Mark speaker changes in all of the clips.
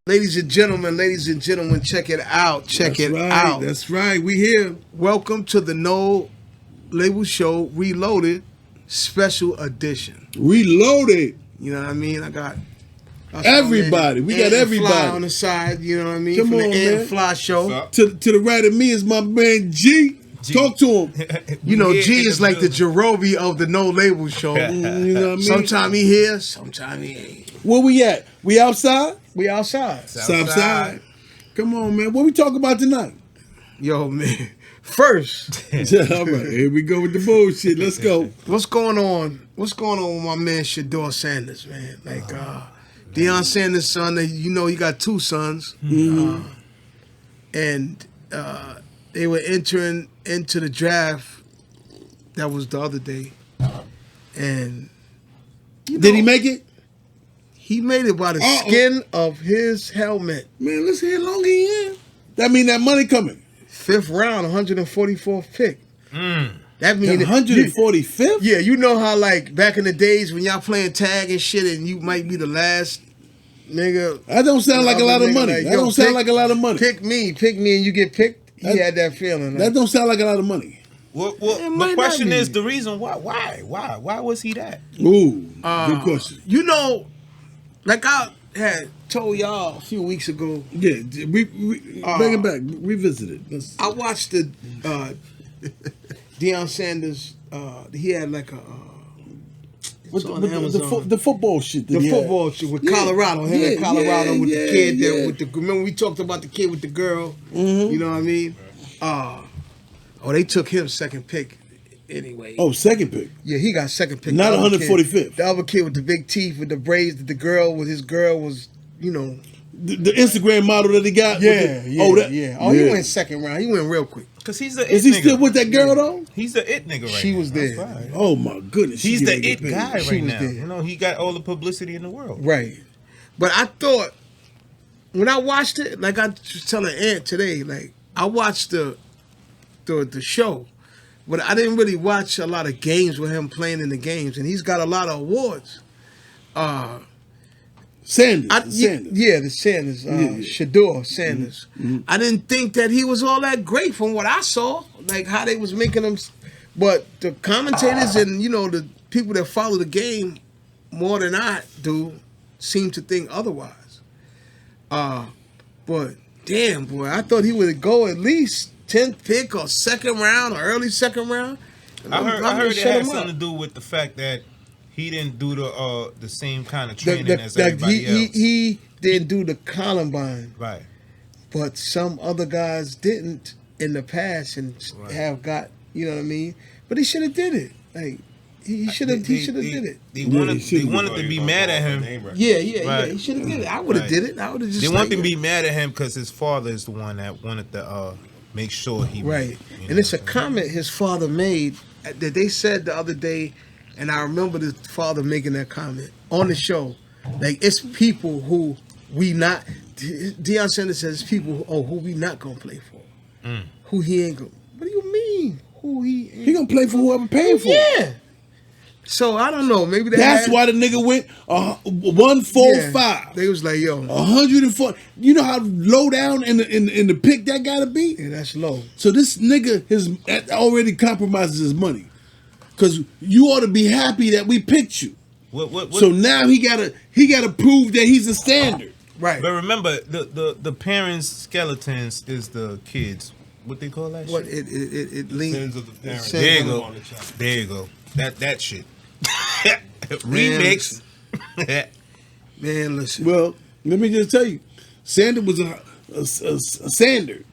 Speaker 1: Ladies and gentlemen, check it out. Check it out.
Speaker 2: That's right. We here.
Speaker 1: Welcome to the No Label Show Reloaded Special Edition.
Speaker 2: Reloaded.
Speaker 1: You know what I mean? I got
Speaker 2: everybody. We got everybody
Speaker 1: Fly on the side. You know what I mean?
Speaker 2: Come
Speaker 1: From
Speaker 2: on,
Speaker 1: the
Speaker 2: man.
Speaker 1: Fly Show.
Speaker 2: To the right of me is my man G. Talk to him.
Speaker 1: You know, G is like the Jerobi of the No Label Show.
Speaker 2: You know what I mean?
Speaker 1: Sometime he here, sometime he ain't.
Speaker 2: Where we at? We outside?
Speaker 1: We outside.
Speaker 2: Southside. Come on, man. What we talking about tonight?
Speaker 1: Yo, man. First.
Speaker 2: All right, here we go with the bullshit. Let's go.
Speaker 1: What's going on? What's going on with my man Shedeur Sanders, man? Like Deion Sanders' son, you know he got two sons.
Speaker 2: Mm-hmm.
Speaker 1: And they were entering into the draft. That was the other day. And
Speaker 2: Did he make it?
Speaker 1: He made it by the skin of his helmet.
Speaker 2: Man, let's see how long he in. That mean that money coming.
Speaker 1: 5th round, 144th pick. That means
Speaker 2: 145th?
Speaker 1: Yeah, you know how like back in the days when y'all playing tag and shit and you might be the last nigga.
Speaker 2: That don't sound like a lot of money.
Speaker 1: Like,
Speaker 2: that don't sound like a lot of money.
Speaker 1: Pick me and you get picked. He had that feeling. Like,
Speaker 2: that don't sound like a lot of money.
Speaker 3: Well, the question is the reason why. Why was he that?
Speaker 2: Ooh, good question.
Speaker 1: You know, like I had told y'all a few weeks ago.
Speaker 2: Yeah, we bring it back, revisit it.
Speaker 1: I watched the Deion Sanders. He had like a
Speaker 2: the football shit.
Speaker 1: The football shit with Colorado. Him in Colorado with the kid there with the. Remember we talked about the kid with the girl.
Speaker 2: Mm-hmm.
Speaker 1: You know what I mean? They took him second pick. Anyway.
Speaker 2: Oh, second pick.
Speaker 1: Yeah, he got second pick.
Speaker 2: Not 145th.
Speaker 1: The other kid with the big teeth with the braids. The girl with his girl was, you know,
Speaker 2: the Instagram model that he got.
Speaker 1: He went second round. He went real quick.
Speaker 3: Cause he's the.
Speaker 2: Is he still with that girl though?
Speaker 3: He's the it nigga right now.
Speaker 1: She was there.
Speaker 3: Right.
Speaker 2: Oh my goodness.
Speaker 3: He's the it guy right now.
Speaker 1: There.
Speaker 3: You know, he got all the publicity in the world.
Speaker 1: Right. But I thought when I watched it, like I was telling Aunt today, like I watched the show. But I didn't really watch a lot of games with him playing in the games, and he's got a lot of awards.
Speaker 2: Sanders.
Speaker 1: Yeah, the Sanders. Shedeur Sanders.
Speaker 2: Mm-hmm.
Speaker 1: I didn't think that he was all that great from what I saw, like how they was making him. But the commentators and, you know, the people that follow the game more than I do seem to think otherwise. But damn, boy, I thought he would go at least 10th pick or second round or early second round.
Speaker 3: I heard it had something to do with the fact that he didn't do the same kind of training as everybody else.
Speaker 1: He didn't do the Columbine.
Speaker 3: Right.
Speaker 1: But some other guys didn't in the past and have got, you know what I mean? But he should have did it. Like he should have did it.
Speaker 3: They wanted to be mad at him.
Speaker 1: Yeah, he should have did it. I would have did it. I would have just.
Speaker 3: They wanted to be mad at him because his father is the one that wanted to make sure he
Speaker 1: right.
Speaker 3: Made,
Speaker 1: and it's a comment his father made that they said the other day, and I remember the father making that comment on the show. Like it's people who we not. Deion Sanders says it's people who we not gonna play for. Who he ain't gonna. What do you mean? Who he?
Speaker 2: He gonna play for whoever paying for.
Speaker 1: Yeah. So I don't know. Maybe
Speaker 2: that's why the nigga went 145.
Speaker 1: Yeah, they was like, yo,
Speaker 2: 104. You know how low down in the pick that gotta be?
Speaker 1: Yeah, that's low.
Speaker 2: So this nigga already compromises his money, because you ought to be happy that we picked you.
Speaker 3: What?
Speaker 2: So now he gotta prove that he's a standard.
Speaker 1: Right.
Speaker 3: But remember, the parents' skeletons is the kids. What they call that?
Speaker 1: What
Speaker 3: shit?
Speaker 1: it links.
Speaker 4: Sins of the parents.
Speaker 3: There you go. There you go. That shit. Remix.
Speaker 1: Man, listen.
Speaker 2: Well, let me just tell you, Sander was a Sander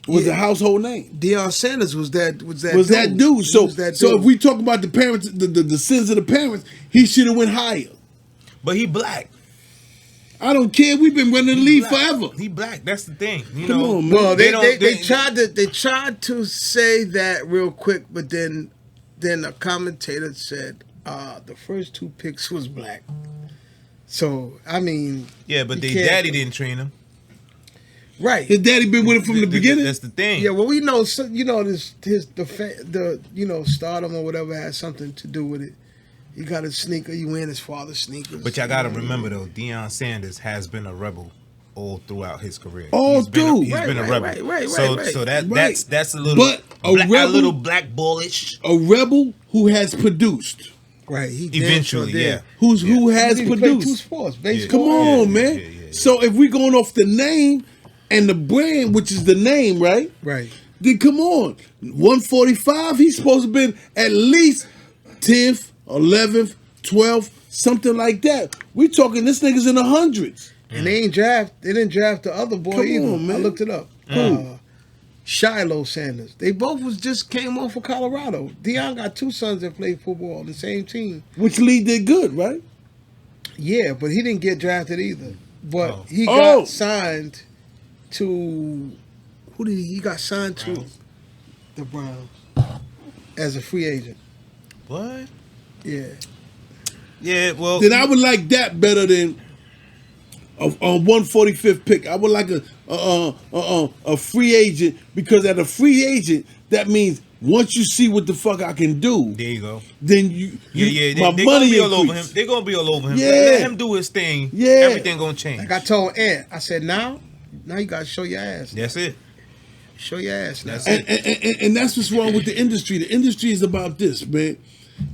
Speaker 2: was a household name.
Speaker 1: Deion Sanders was that
Speaker 2: dude. So if we talk about the parents, the sins of the parents, he should have went higher.
Speaker 3: But he black.
Speaker 2: I don't care. We've been running the league forever.
Speaker 3: He black. That's the thing. You
Speaker 2: Come
Speaker 3: know.
Speaker 2: on, man.
Speaker 1: Well, they tried to say that real quick, but then a commentator said the first 2 picks was black. So I mean,
Speaker 3: yeah, but their daddy didn't train him.
Speaker 1: Right.
Speaker 2: His daddy been with him from the beginning.
Speaker 3: That's the thing.
Speaker 1: Yeah, well, we know, you know, the stardom or whatever has something to do with it. He got a sneaker. He wearing his father's sneakers.
Speaker 3: But y'all got to remember, though, Deion Sanders has been a rebel all throughout his career.
Speaker 2: All
Speaker 3: He's
Speaker 2: through.
Speaker 3: He's been a rebel.
Speaker 1: Right.
Speaker 3: So that's a little,
Speaker 2: But
Speaker 3: a little blackballish.
Speaker 2: A rebel who has produced.
Speaker 1: Right. He
Speaker 3: Eventually, yeah.
Speaker 2: Who has
Speaker 1: He played
Speaker 2: produced.
Speaker 1: 2 sports. Baseball.
Speaker 2: Come on, man.
Speaker 3: Yeah.
Speaker 2: So if we going off the name and the brand, which is the name, right?
Speaker 1: Right.
Speaker 2: Then come on. 145, he's supposed to have been at least 10th, 11th, 12th, something like that. We talking this nigga's in the hundreds.
Speaker 1: And they didn't draft the other boy
Speaker 2: Come
Speaker 1: either.
Speaker 2: on, man.
Speaker 1: I looked it up. Shiloh Sanders. They both just came off of Colorado. Deion got 2 sons that played football on the same team.
Speaker 2: Which league did good, right?
Speaker 1: Yeah, but he didn't get drafted either. But he
Speaker 2: Oh.
Speaker 1: got signed to he got signed to? The Browns as a free agent.
Speaker 3: What?
Speaker 1: Yeah.
Speaker 3: Yeah, well,
Speaker 2: Then I would like that better than a 145th pick. I would like a free agent, because at a free agent, that means once you see what the fuck I can do,
Speaker 3: there you go.
Speaker 2: then you
Speaker 3: Yeah,
Speaker 2: my
Speaker 3: they
Speaker 2: money
Speaker 3: gonna be all over him.
Speaker 2: increase.
Speaker 3: They're gonna be all over him.
Speaker 2: Yeah.
Speaker 3: Let him do his thing.
Speaker 2: Yeah.
Speaker 3: Everything gonna change.
Speaker 1: Like I told Ant, I said, now you gotta show your ass.
Speaker 3: That's it.
Speaker 1: Show your ass now.
Speaker 3: That's it.
Speaker 2: And that's what's wrong with the industry. The industry is about this, man.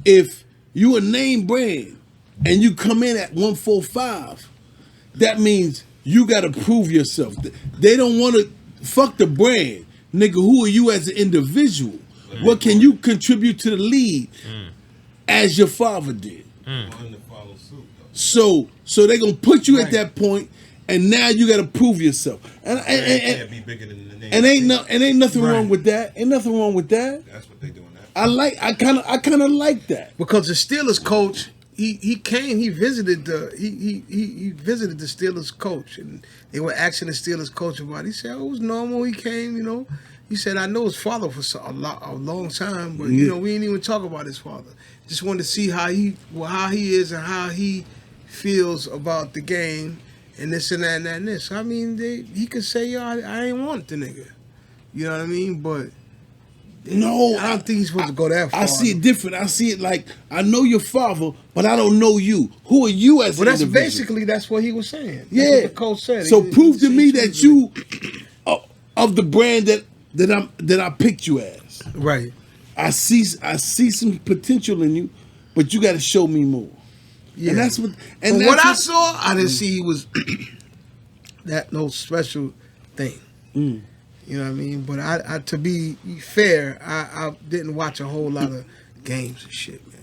Speaker 2: If you a name brand and you come in at 145, that means you got to prove yourself. They don't want to fuck the brand, nigga. Who are you as an individual? What can you contribute to the league as your father did? So they gonna put you at that point, and now you got to prove yourself. And
Speaker 4: Can't be bigger than the name.
Speaker 2: ain't nothing wrong with that. Ain't nothing wrong with that.
Speaker 4: That's what they doing now.
Speaker 2: I kind of like that.
Speaker 1: Because the Steelers coach, he visited the the Steelers coach, and they were asking the Steelers coach about it. He said, it was normal. He came, He said, I know his father for a long time, but we didn't even talk about his father. Just wanted to see how he is and how he feels about the game and this and that and that and this. I mean, he could say, yo, I ain't want the nigga. You know what I mean? But
Speaker 2: No,
Speaker 1: I don't think he's supposed to go that far.
Speaker 2: I see it different. I see it like, I know your father, but I don't know you. Who are you as
Speaker 1: Well,
Speaker 2: an
Speaker 1: that's
Speaker 2: individual?
Speaker 1: basically what he was saying. That's
Speaker 2: Yeah.
Speaker 1: what the coach said.
Speaker 2: So
Speaker 1: He
Speaker 2: prove to
Speaker 1: said
Speaker 2: me that you of the brand that I picked you as.
Speaker 1: right.
Speaker 2: I see some potential in you, but you got to show me more.
Speaker 1: Yeah.
Speaker 2: And that's what. And
Speaker 1: From
Speaker 2: that's
Speaker 1: what I saw, I didn't see he was that no special thing. You know what I mean? But I to be fair, I didn't watch a whole lot of games and shit, man.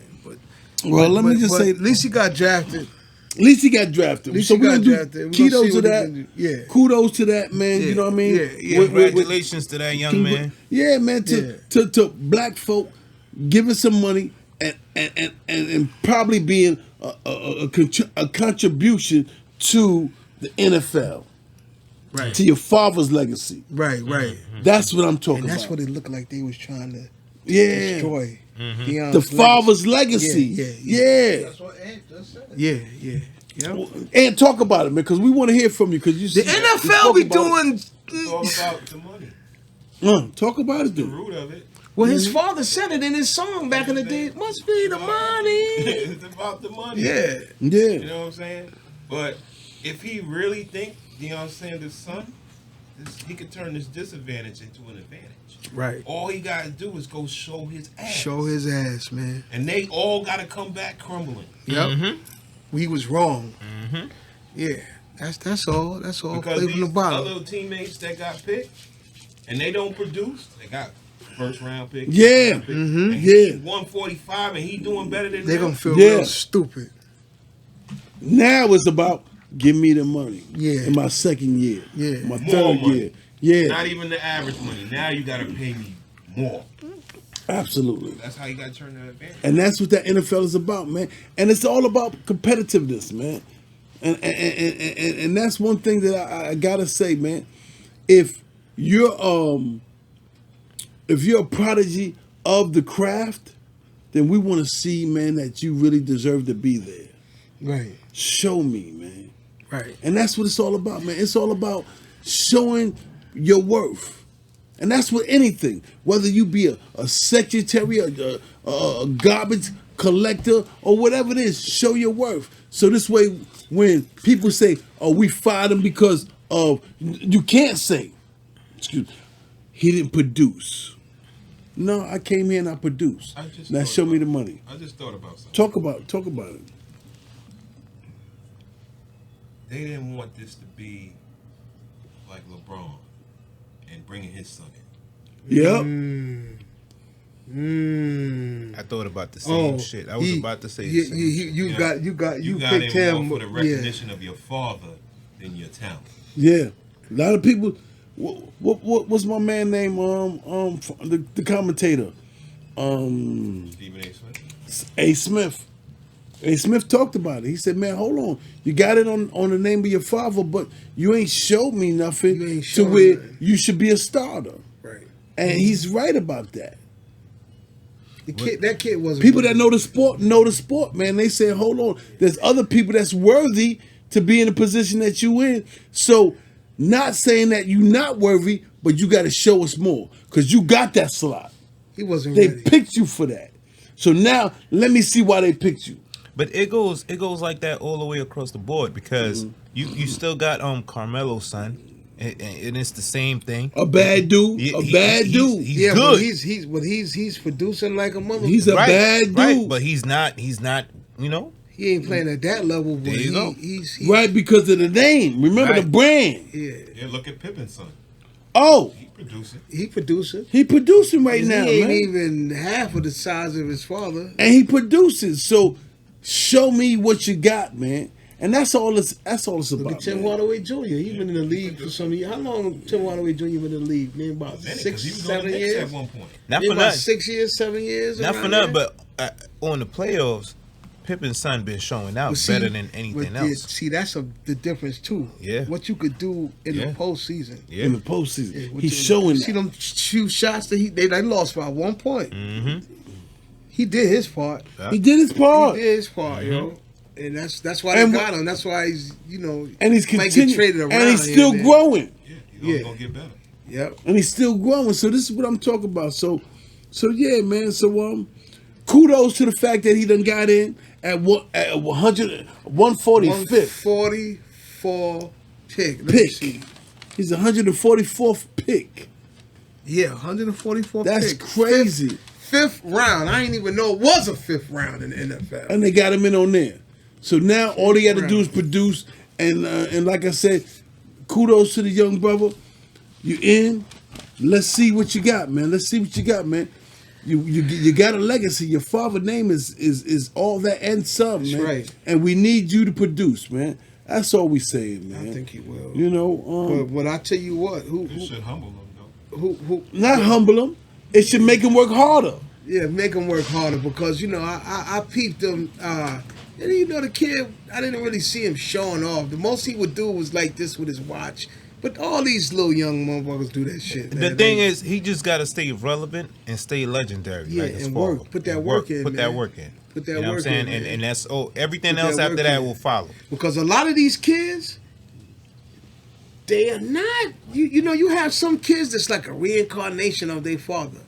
Speaker 1: But
Speaker 2: let me just
Speaker 1: but
Speaker 2: say,
Speaker 1: at least he got drafted.
Speaker 2: At least he got drafted.
Speaker 1: At least
Speaker 2: So
Speaker 1: he
Speaker 2: we're
Speaker 1: got
Speaker 2: gonna do
Speaker 1: drafted. We're gonna
Speaker 2: kudos
Speaker 1: see
Speaker 2: to
Speaker 1: what he
Speaker 2: that.
Speaker 1: can do. Yeah.
Speaker 2: Kudos to that, man.
Speaker 1: Yeah.
Speaker 2: You know what I mean?
Speaker 1: Yeah.
Speaker 3: Congratulations to that young man.
Speaker 2: Yeah, man. To black folk giving some money and probably being a contribution to the NFL,
Speaker 1: Right.
Speaker 2: to your father's legacy.
Speaker 1: Right.
Speaker 2: That's what I'm talking
Speaker 1: And that's
Speaker 2: about.
Speaker 1: what it looked like they was trying to
Speaker 2: the
Speaker 1: destroy. Deion's
Speaker 2: father's legacy. Yeah.
Speaker 1: That's what Ant just said. Yeah. Yep.
Speaker 2: And talk about it, man, because we want to hear from you. Because
Speaker 1: The NFL be doing.
Speaker 4: It's all about the money.
Speaker 2: Talk about it,
Speaker 4: The
Speaker 2: dude.
Speaker 4: root of it.
Speaker 1: Well, his father said it in his song back in the day. Must be the money.
Speaker 4: It's about the money.
Speaker 1: Yeah.
Speaker 2: Yeah.
Speaker 4: You know what I'm saying? But if he really think Deion Sanders' son, he could turn this disadvantage into an advantage.
Speaker 1: Right.
Speaker 4: All he got to do is go show his ass.
Speaker 1: Show his ass, man.
Speaker 4: And they all got to come back crumbling.
Speaker 1: Yep. We was wrong. Yeah. That's all. That's all.
Speaker 4: Because
Speaker 1: Play from the
Speaker 4: these
Speaker 1: bottom.
Speaker 4: other teammates that got picked, and they don't produce, they got first round pick.
Speaker 2: Yeah.
Speaker 4: Round pick,
Speaker 2: Mhm.
Speaker 4: and he
Speaker 2: Yeah.
Speaker 4: 145 and he doing better than
Speaker 1: They
Speaker 4: them.
Speaker 1: gonna feel
Speaker 2: Yeah.
Speaker 1: real stupid.
Speaker 2: Now it's about give me the money.
Speaker 1: Yeah.
Speaker 2: In my second year.
Speaker 1: Yeah.
Speaker 2: My
Speaker 4: More
Speaker 2: third
Speaker 4: money.
Speaker 2: year. Yeah.
Speaker 4: Not even the average money. Now you got to pay me more.
Speaker 2: Absolutely.
Speaker 4: That's how you got to turn that advantage.
Speaker 2: And that's what that NFL is about, man. And it's all about competitiveness, man. And that's one thing that I gotta say, man. If you're a prodigy of the craft, then we want to see, man, that you really deserve to be there.
Speaker 1: Right.
Speaker 2: Show me, man.
Speaker 1: Right.
Speaker 2: And that's what it's all about, man. It's all about showing your worth. And that's with anything. Whether you be a secretary, a garbage collector, or whatever it is, show your worth. So this way, when people say, oh, we fired him because of you can't say, excuse me, he didn't produce. No, I came here and I produced. Now show me the money.
Speaker 4: I just thought about something.
Speaker 2: Talk about it.
Speaker 4: They didn't want this to be like LeBron and bringing his son in.
Speaker 2: Yep.
Speaker 3: I thought about the same shit. I was about to say the same shit.
Speaker 4: You
Speaker 1: picked
Speaker 4: him
Speaker 1: him
Speaker 4: more for the recognition of your father than your talent.
Speaker 2: Yeah, a lot of people. What's my man name? The commentator.
Speaker 4: Stephen A. Smith.
Speaker 2: A. Smith. A. Smith talked about it. He said, "Man, hold on. You got it on the name of your father, but you ain't showed me nothing to where you should be a starter."
Speaker 1: Right.
Speaker 2: And he's right about that.
Speaker 1: That kid wasn't.
Speaker 2: People that know the sport, man. They say, hold on. There's other people that's worthy to be in the position that you in. So, not saying that you're not worthy, but you got to show us more because you got that slot.
Speaker 1: He wasn't.
Speaker 2: They
Speaker 1: ready.
Speaker 2: picked you for that. So now, let me see why they picked you.
Speaker 3: But it goes like that all the way across the board because you still got Carmelo's son. And it's the same thing.
Speaker 2: A bad dude. He's
Speaker 3: He's good.
Speaker 1: But he's producing like a mother.
Speaker 2: He's a bad dude.
Speaker 3: Right, but he's not. You know.
Speaker 1: He ain't playing at that level. But
Speaker 3: There you go.
Speaker 1: He's
Speaker 2: right because of the name. Remember the brand.
Speaker 1: Yeah.
Speaker 4: Look at Pippen's son.
Speaker 2: Oh.
Speaker 1: He producing.
Speaker 2: He producing right now,
Speaker 1: He ain't
Speaker 2: man.
Speaker 1: even half of the size of his father.
Speaker 2: And he produces. So show me what you got, man. And that's all it's
Speaker 1: Look
Speaker 2: about.
Speaker 1: at Tim Hardaway Jr. He been in the league for some years. How long Tim Hardaway Jr. been in the league? Maybe about 6, 7 years.
Speaker 4: At one point.
Speaker 3: Not
Speaker 1: Maybe
Speaker 3: for
Speaker 1: about
Speaker 3: nothing.
Speaker 1: 6 years, 7 years.
Speaker 3: Not for
Speaker 1: around
Speaker 3: nothing,
Speaker 1: there.
Speaker 3: but on the playoffs, Pippen's son been showing out
Speaker 1: But see,
Speaker 3: better than anything
Speaker 1: but
Speaker 3: else.
Speaker 1: See, that's the difference too.
Speaker 3: Yeah.
Speaker 1: What you could do in the postseason.
Speaker 3: Yeah.
Speaker 2: In the postseason.
Speaker 1: What
Speaker 2: He's
Speaker 1: you-
Speaker 2: showing
Speaker 1: See
Speaker 2: that.
Speaker 1: them few shots that they lost by 1 point.
Speaker 3: Mm-hmm.
Speaker 1: He did his part.
Speaker 2: He did his part.
Speaker 1: He did his part, yo. And that's why
Speaker 2: And
Speaker 1: they got him. That's why he's
Speaker 2: And he's
Speaker 1: might get
Speaker 2: continuing.
Speaker 1: traded around
Speaker 2: And he's
Speaker 1: here
Speaker 2: still
Speaker 1: and there.
Speaker 2: growing.
Speaker 4: Yeah, he's only gonna get better.
Speaker 1: Yep.
Speaker 2: And he's still growing. So this is what I'm talking about. So yeah, man. So kudos to the fact that he done got in at 145th
Speaker 1: 144 pick. Let me see.
Speaker 2: pick. He's 144th pick.
Speaker 1: Yeah, 144
Speaker 2: That's
Speaker 1: pick.
Speaker 2: crazy.
Speaker 1: Fifth round. I didn't even know it was a fifth round in the NFL.
Speaker 2: And they got him in on there. So now all he got to do is produce. And like I said, kudos to the young brother. You in? Let's see what you got, man. Let's see what you got, man. You got a legacy. Your father's name is all that and some,
Speaker 1: That's
Speaker 2: man.
Speaker 1: right.
Speaker 2: And we need you to produce, man. That's all we saying, man.
Speaker 1: I think he will.
Speaker 2: You know,
Speaker 1: but I tell you what,
Speaker 4: It should humble him though.
Speaker 1: who
Speaker 2: not humble him. It should make him work harder.
Speaker 1: yeah, make him work harder because I peeped him. And the kid, I didn't really see him showing off. The most he would do was like this with his watch. But all these little young motherfuckers do that shit.
Speaker 3: The thing is, he just got to stay relevant and stay legendary.
Speaker 1: Yeah,
Speaker 3: like his
Speaker 1: and
Speaker 3: father.
Speaker 1: work. Put that
Speaker 3: And
Speaker 1: work in,
Speaker 3: Put that
Speaker 1: man.
Speaker 3: work in.
Speaker 1: Put that
Speaker 3: You know
Speaker 1: work
Speaker 3: what I'm saying?
Speaker 1: in, man.
Speaker 3: And that's everything
Speaker 1: Put
Speaker 3: else
Speaker 1: that
Speaker 3: after
Speaker 1: work
Speaker 3: that
Speaker 1: in.
Speaker 3: will follow.
Speaker 1: Because a lot of these kids, they are not. You have some kids that's like a reincarnation of their father,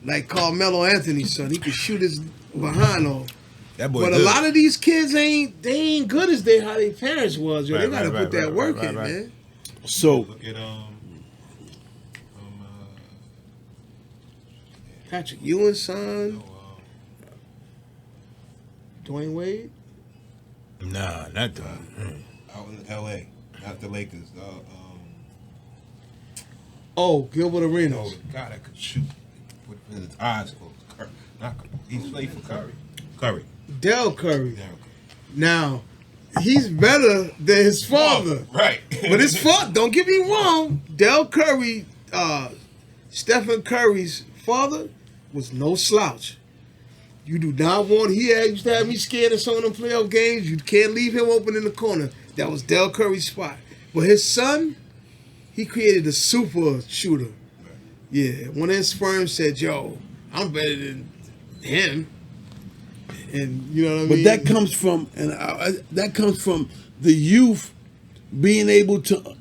Speaker 1: like Carmelo Anthony's son. He could shoot his behind off.
Speaker 3: That boy
Speaker 1: But
Speaker 3: good.
Speaker 1: a lot of these kids ain't good as how their parents was. Yo.
Speaker 3: Right,
Speaker 1: They gotta
Speaker 3: right,
Speaker 1: put that
Speaker 3: right,
Speaker 1: work
Speaker 3: right,
Speaker 1: in,
Speaker 3: right.
Speaker 1: man.
Speaker 2: So
Speaker 4: Look at
Speaker 1: Patrick Ewing's son, Dwayne Wade.
Speaker 3: Nah, not that.
Speaker 4: out in L.A., not the Lakers.
Speaker 1: Oh, Gilbert Arenas.
Speaker 4: Oh, God, I could shoot with his eyes closed. Curry. Not Curry. He's played for Curry. Curry.
Speaker 1: Del Curry.
Speaker 4: There we go.
Speaker 1: Now, he's better than his father.
Speaker 4: Right.
Speaker 1: But his father, don't get me wrong, Del Curry, Stephen Curry's father was no slouch. You do not want, used to have me scared of some of them playoff games. You can't leave him open in the corner. That was Del Curry's spot. But his son, he created a super shooter. Yeah, one of his firms said, yo, I'm better than him. And you know what I mean?
Speaker 2: but that comes from the youth being able to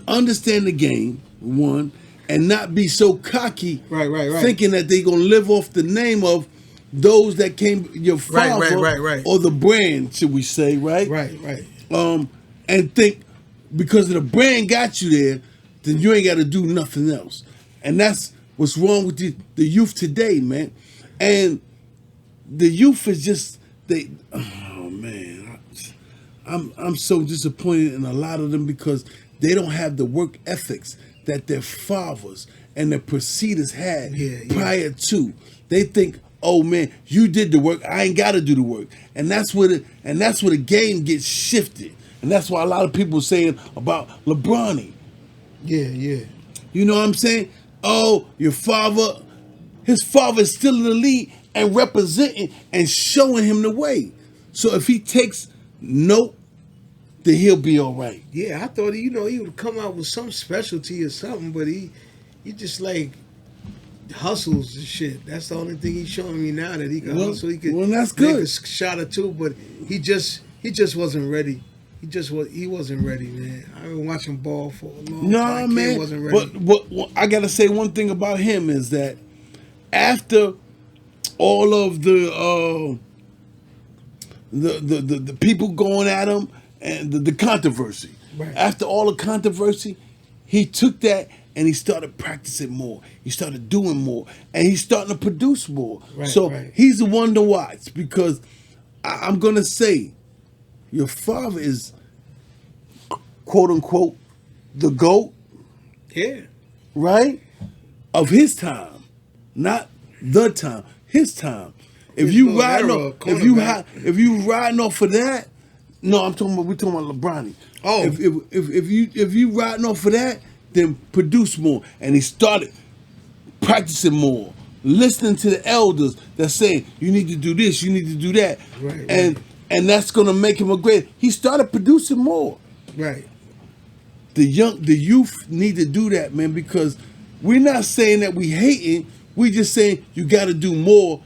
Speaker 2: understand the game, one, and not be so cocky,
Speaker 1: Right.
Speaker 2: thinking that they're gonna live off the name of those that came your father
Speaker 1: Right.
Speaker 2: or the brand, should we say, right?
Speaker 1: Right.
Speaker 2: And think because the brand got you there, then you ain't got to do nothing else. And that's what's wrong with the youth today, man. And the youth is just oh man, I'm so disappointed in a lot of them because they don't have the work ethics that their fathers and their preceders had prior to. They think, oh man, you did the work, I ain't got to do the work, and that's where the game gets shifted, and that's why a lot of people saying about LeBron.
Speaker 1: Yeah.
Speaker 2: You know what I'm saying? Oh, his father is still in the league and representing and showing him the way. So if he takes note, then he'll be all right.
Speaker 1: Yeah, I thought he would come out with some specialty or something, but he just like hustles and shit. That's the only thing he's showing me now, that he can hustle. He could
Speaker 2: that's
Speaker 1: make
Speaker 2: good.
Speaker 1: a shot or two, but he just wasn't ready. He wasn't ready, man. I've been watching ball for a long time.
Speaker 2: Man.
Speaker 1: Kid wasn't ready.
Speaker 2: But I gotta say one thing about him is that after all of the people going at him and the controversy,
Speaker 1: right.
Speaker 2: After all the controversy, he took that and he started practicing more. He started doing more, and he's starting to produce more.
Speaker 1: Right,
Speaker 2: so
Speaker 1: right.
Speaker 2: he's the one to watch because I'm gonna say, your father is, quote unquote, the GOAT.
Speaker 1: Yeah.
Speaker 2: Right? Of his time. Not the time. His time. If
Speaker 1: His
Speaker 2: you
Speaker 1: little
Speaker 2: riding
Speaker 1: era,
Speaker 2: off,
Speaker 1: cornerback.
Speaker 2: if you riding off of that, no, we're talking about LeBron.
Speaker 1: Oh.
Speaker 2: If you riding off of that, then produce more. And he started practicing more, listening to the elders that saying, you need to do this, you need to do that.
Speaker 1: Right,
Speaker 2: And that's gonna make him a great. He started producing more.
Speaker 1: Right.
Speaker 2: The youth need to do that, man, because we're not saying that we hating. We just saying you got to do more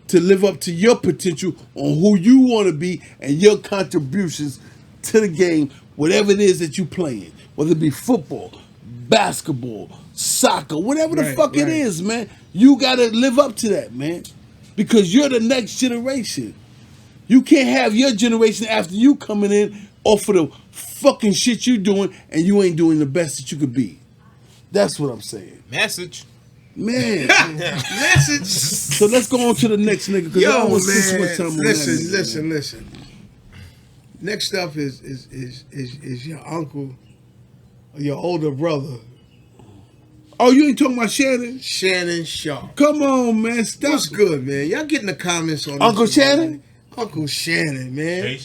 Speaker 2: to live up to your potential on who you want to be and your contributions to the game, whatever it is that you playing, whether it be football, basketball, soccer, whatever the fuck it is, man. You got to live up to that, man, because you're the next generation. You can't have your generation after you coming in off of the fucking shit you doing and you ain't doing the best that you could be. That's what I'm saying.
Speaker 3: Message.
Speaker 2: Man.
Speaker 1: Message.
Speaker 2: So let's go on to the next nigga. Yo,
Speaker 1: Yo,
Speaker 2: man. Listen.
Speaker 1: Next up is your uncle, or your older brother.
Speaker 2: Oh, you ain't talking about Shannon?
Speaker 1: Shannon Sharpe.
Speaker 2: Come on, man. Stop.
Speaker 1: What's good, man? Y'all getting the comments on
Speaker 2: Uncle
Speaker 1: this,
Speaker 2: Shannon?
Speaker 1: Man. Uncle Shannon, man.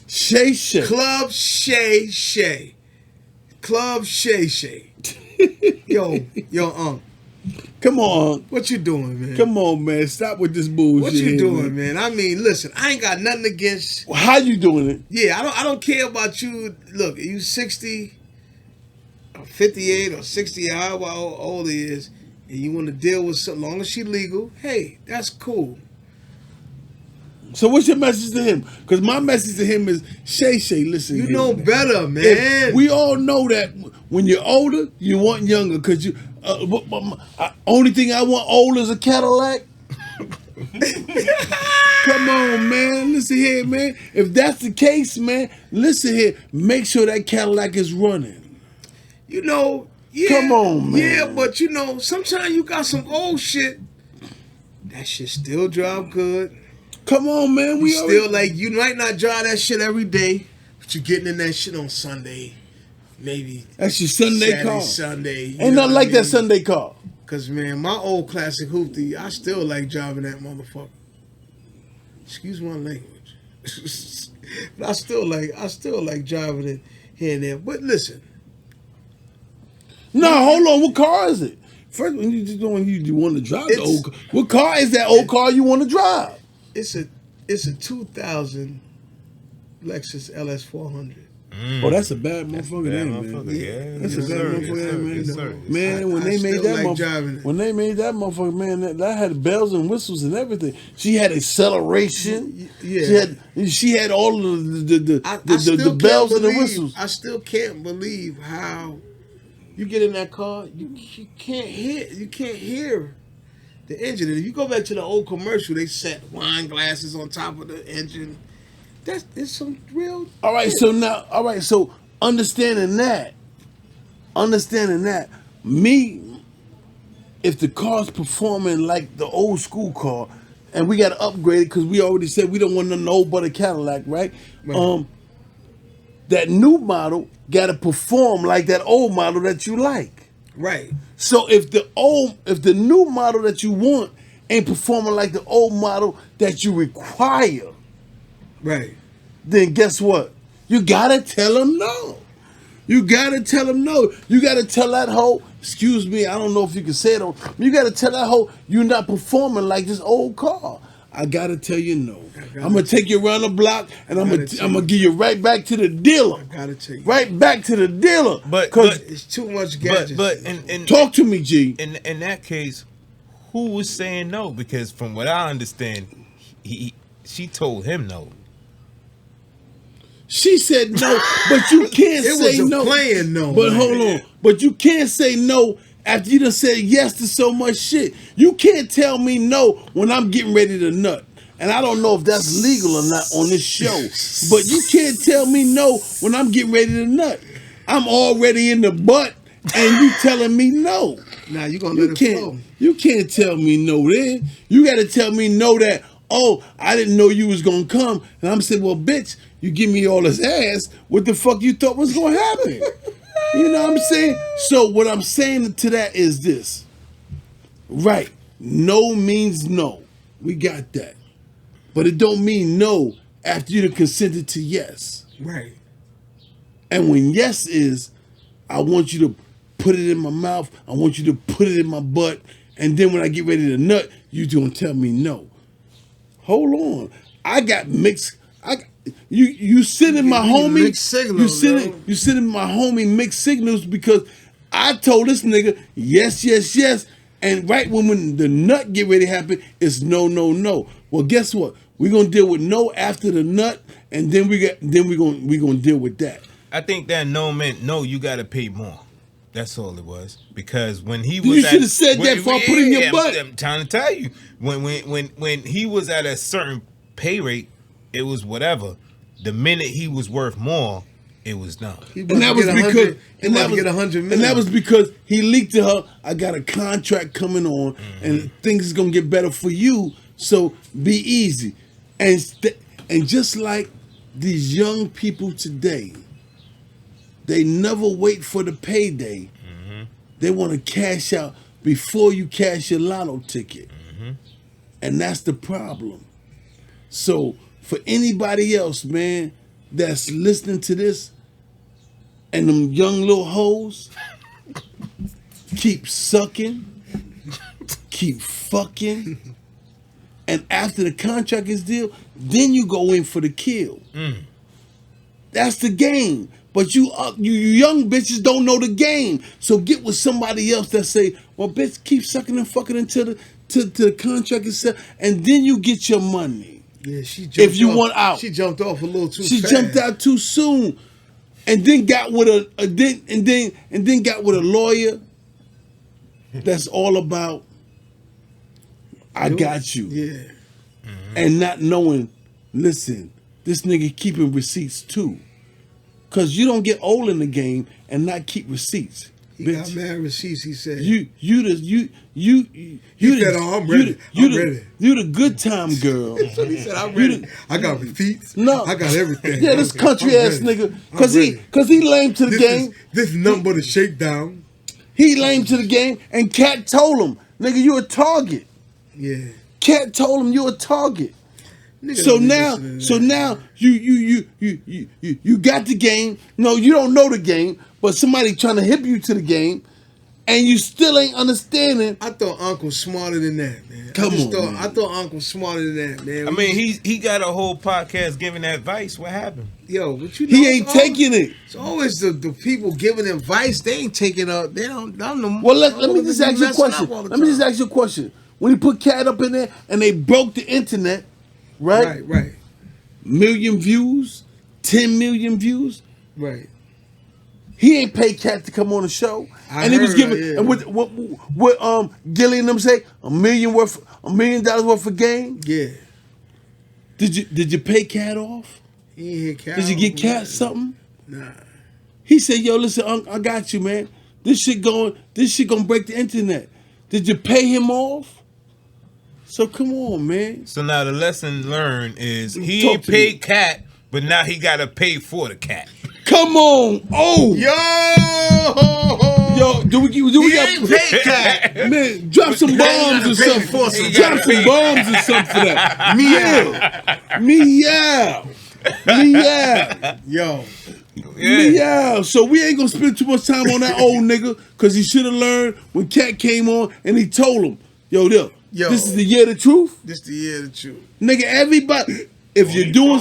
Speaker 2: Shay.
Speaker 1: Club Shay. Club Shay. Yo, Unc.
Speaker 2: Come on.
Speaker 1: What you doing, man?
Speaker 2: Come on, man. Stop with this bullshit.
Speaker 1: What you doing, man? I mean, listen, I ain't got nothing against.
Speaker 2: Well, how you doing it?
Speaker 1: Yeah, I don't care about you. Look, you 60 or 58 or 60, however old he is, and you want to deal with something, as long as she legal, hey, that's cool.
Speaker 2: So what's your message to him? Because my message to him is, Shay, listen.
Speaker 1: You
Speaker 2: here,
Speaker 1: know
Speaker 2: man.
Speaker 1: better, man.
Speaker 2: We all know that when you're older, you want younger. Because you, only thing I want old is a Cadillac. Come on, man. Listen here, man. If that's the case, man, listen here. Make sure that Cadillac is running.
Speaker 1: You know, yeah.
Speaker 2: Come on, man.
Speaker 1: Yeah, but you know, sometimes you got some old shit. That shit still drive good.
Speaker 2: Come on, man.
Speaker 1: We still like, you might not drive that shit every day, but you're getting in that shit on Sunday, maybe.
Speaker 2: That's your Sunday
Speaker 1: Saturday,
Speaker 2: car.
Speaker 1: Sunday.
Speaker 2: Ain't nothing like that Sunday car.
Speaker 1: Cause man, my old classic hoopty, I still like driving that motherfucker. Excuse my language, but I still like driving it here and there. But listen,
Speaker 2: no, hold on. What car is it? First, when you want to drive the old car. What car is that old car you want to drive?
Speaker 1: It's a 2000 Lexus LS 400.
Speaker 2: Oh, that's a bad motherfucker, man.
Speaker 3: Yeah,
Speaker 2: That's a bad motherfucker, man.
Speaker 3: Yes, sir.
Speaker 2: Man, when
Speaker 1: I
Speaker 2: they made
Speaker 1: still
Speaker 2: that
Speaker 1: like driving it.
Speaker 2: when they made that motherfucker, man, that had bells and whistles and everything. She had acceleration.
Speaker 1: Yeah.
Speaker 2: She had all of the bells and the whistles.
Speaker 1: I still can't believe how you get in that car, you can't hear the engine. And if you go back to the old commercial, they set wine glasses on top of the engine. It's some real.
Speaker 2: All right, so understanding that, me, if the car's performing like the old school car, and we got to upgrade it because we already said we don't want nothing old but a Cadillac, right?
Speaker 1: Right.
Speaker 2: That new model got to perform like that old model that you like.
Speaker 1: Right.
Speaker 2: So if the new model that you want ain't performing like the old model that you require,
Speaker 1: Right.
Speaker 2: then guess what? You gotta tell them no. You gotta tell them no. You gotta tell that hoe, excuse me, I don't know if you can say it on, you gotta tell that hoe you're not performing like this old car. I gotta tell you no. I'm gonna take you around the block and I'm gonna give you right back to the dealer.
Speaker 1: I gotta tell you.
Speaker 2: Right back to the dealer.
Speaker 3: But
Speaker 1: It's too much gadgets.
Speaker 3: but in
Speaker 2: talk to me, G.
Speaker 3: in that case, who was saying no? Because from what I understand, she told him no.
Speaker 2: She said no, but you can't
Speaker 1: It
Speaker 2: say
Speaker 1: was a
Speaker 2: no.
Speaker 1: plan no,
Speaker 2: But
Speaker 1: man.
Speaker 2: hold on. But you can't say no after you done said yes to so much shit. You can't tell me no when I'm getting ready to nut. And I don't know if that's legal or not on this show. But you can't tell me no when I'm getting ready to nut. I'm already in the butt and you telling me no.
Speaker 1: Nah, you gonna
Speaker 2: You
Speaker 1: let it
Speaker 2: can't.
Speaker 1: flow.
Speaker 2: You can't tell me no then. You got to tell me no that, oh, I didn't know you was going to come. And I'm saying, well, bitch, you give me all this ass. What the fuck you thought was going to happen? You know what I'm saying? So what I'm saying to that is this. Right. No means no. We got that. But it don't mean no after you done consented to yes.
Speaker 1: Right.
Speaker 2: And when yes is, I want you to put it in my mouth. I want you to put it in my butt. And then when I get ready to nut, you gonna tell me no. Hold on. I got mixed. You sending my homie
Speaker 1: mixed signals,
Speaker 2: you sending my homie mixed signals because I told this nigga yes, yes, yes. And right when the nut get ready to happen, it's no, no, no. Well, guess what? We're gonna deal with no after the nut, and then we're gonna deal with that.
Speaker 3: I think that no meant no. You got to pay more. That's all it was. Because when he was,
Speaker 2: You should have said that before I put in your butt.
Speaker 3: I'm trying to tell you, when he was at a certain pay rate, it was whatever. The minute he was worth more, it was no.
Speaker 2: And that was because
Speaker 1: and that was get 100 million.
Speaker 2: And that was because he leaked to her. I got a contract coming on, and things is gonna get better for you. So be easy, and just like these young people today, they never wait for the payday. They want to cash out before you cash your lotto ticket, and that's the problem. So for anybody else, man, that's listening to this, and them young little hoes, keep sucking, keep fucking, and after the contract is deal, then you go in for the kill. That's the game. But you young bitches don't know the game. So get with somebody else that say, well, bitch, keep sucking and fucking until the contract is set, and then you get your money.
Speaker 1: Yeah, she jumped
Speaker 2: If you
Speaker 1: off.
Speaker 2: want out.
Speaker 1: She jumped off a little too
Speaker 2: She
Speaker 1: fast.
Speaker 2: jumped out too soon, and then got with then got with a lawyer that's all about I got you,
Speaker 1: Yeah.
Speaker 2: and not knowing. Listen, this nigga keeping receipts too, cause you don't get old in the game and not keep receipts.
Speaker 1: He got mad receipts, he said.
Speaker 2: You
Speaker 1: said, "Oh, I'm ready. I'm ready."
Speaker 2: You the good time girl.
Speaker 1: He said, I'm ready. I got receipts.
Speaker 2: No.
Speaker 1: I got everything.
Speaker 2: Yeah, this country
Speaker 1: I'm
Speaker 2: ass
Speaker 1: ready.
Speaker 2: nigga,
Speaker 1: I'm
Speaker 2: cause
Speaker 1: ready.
Speaker 2: he lame to the game.
Speaker 1: This is nothing but a shakedown.
Speaker 2: He lame to the game, and Cat told him, nigga, you a target.
Speaker 1: Yeah.
Speaker 2: Cat told him you a target.
Speaker 1: Nigga
Speaker 2: So
Speaker 1: don't be
Speaker 2: now,
Speaker 1: listening to that.
Speaker 2: you got the game. No, you don't know the game, but somebody trying to hip you to the game, and you still ain't understanding.
Speaker 1: I thought Uncle smarter than that, man.
Speaker 2: Come on,
Speaker 1: man.
Speaker 2: man.
Speaker 1: I thought Uncle smarter than that, man.
Speaker 3: I mean, he got a whole podcast giving advice. What happened?
Speaker 1: Yo, but you know,
Speaker 2: He ain't taking it.
Speaker 1: It's always the people giving advice. They ain't taking up. They don't know.
Speaker 2: Well, let me just ask you a question. Let me just ask you a question. When he put Cat up in there and they broke the internet, right?
Speaker 1: Right.
Speaker 2: Million views, 10 million views.
Speaker 1: Right.
Speaker 2: He ain't paid Cat to come on the show, and he was
Speaker 1: heard
Speaker 2: giving.
Speaker 1: that, yeah.
Speaker 2: And what Gilly and them say $1 million worth of game.
Speaker 1: Yeah.
Speaker 2: Did you pay Cat off?
Speaker 1: He ain't hit Cat.
Speaker 2: Did you get Cat something?
Speaker 1: Nah.
Speaker 2: He said, "Yo, listen, Unc, I got you, man. This shit gonna break the internet. Did you pay him off? So come on, man."
Speaker 3: So now the lesson learned is he
Speaker 2: Talk
Speaker 3: ain't
Speaker 2: to me.
Speaker 3: paid cat, but now he got to pay for the cat.
Speaker 2: Come on, oh,
Speaker 1: Yo,
Speaker 2: do we
Speaker 1: he
Speaker 2: got
Speaker 1: ain't paid cat.
Speaker 2: man? Drop some bombs or
Speaker 1: pay
Speaker 2: something.
Speaker 1: for some-
Speaker 2: Drop some bombs or something for that. Meow.
Speaker 1: Yo,
Speaker 2: Yeah, so we ain't gonna spend too much time on that old nigga because he should have learned when Cat came on and he told him, yo, this is the year of the truth.
Speaker 1: this the year of the truth.
Speaker 2: Nigga, everybody, if you're doing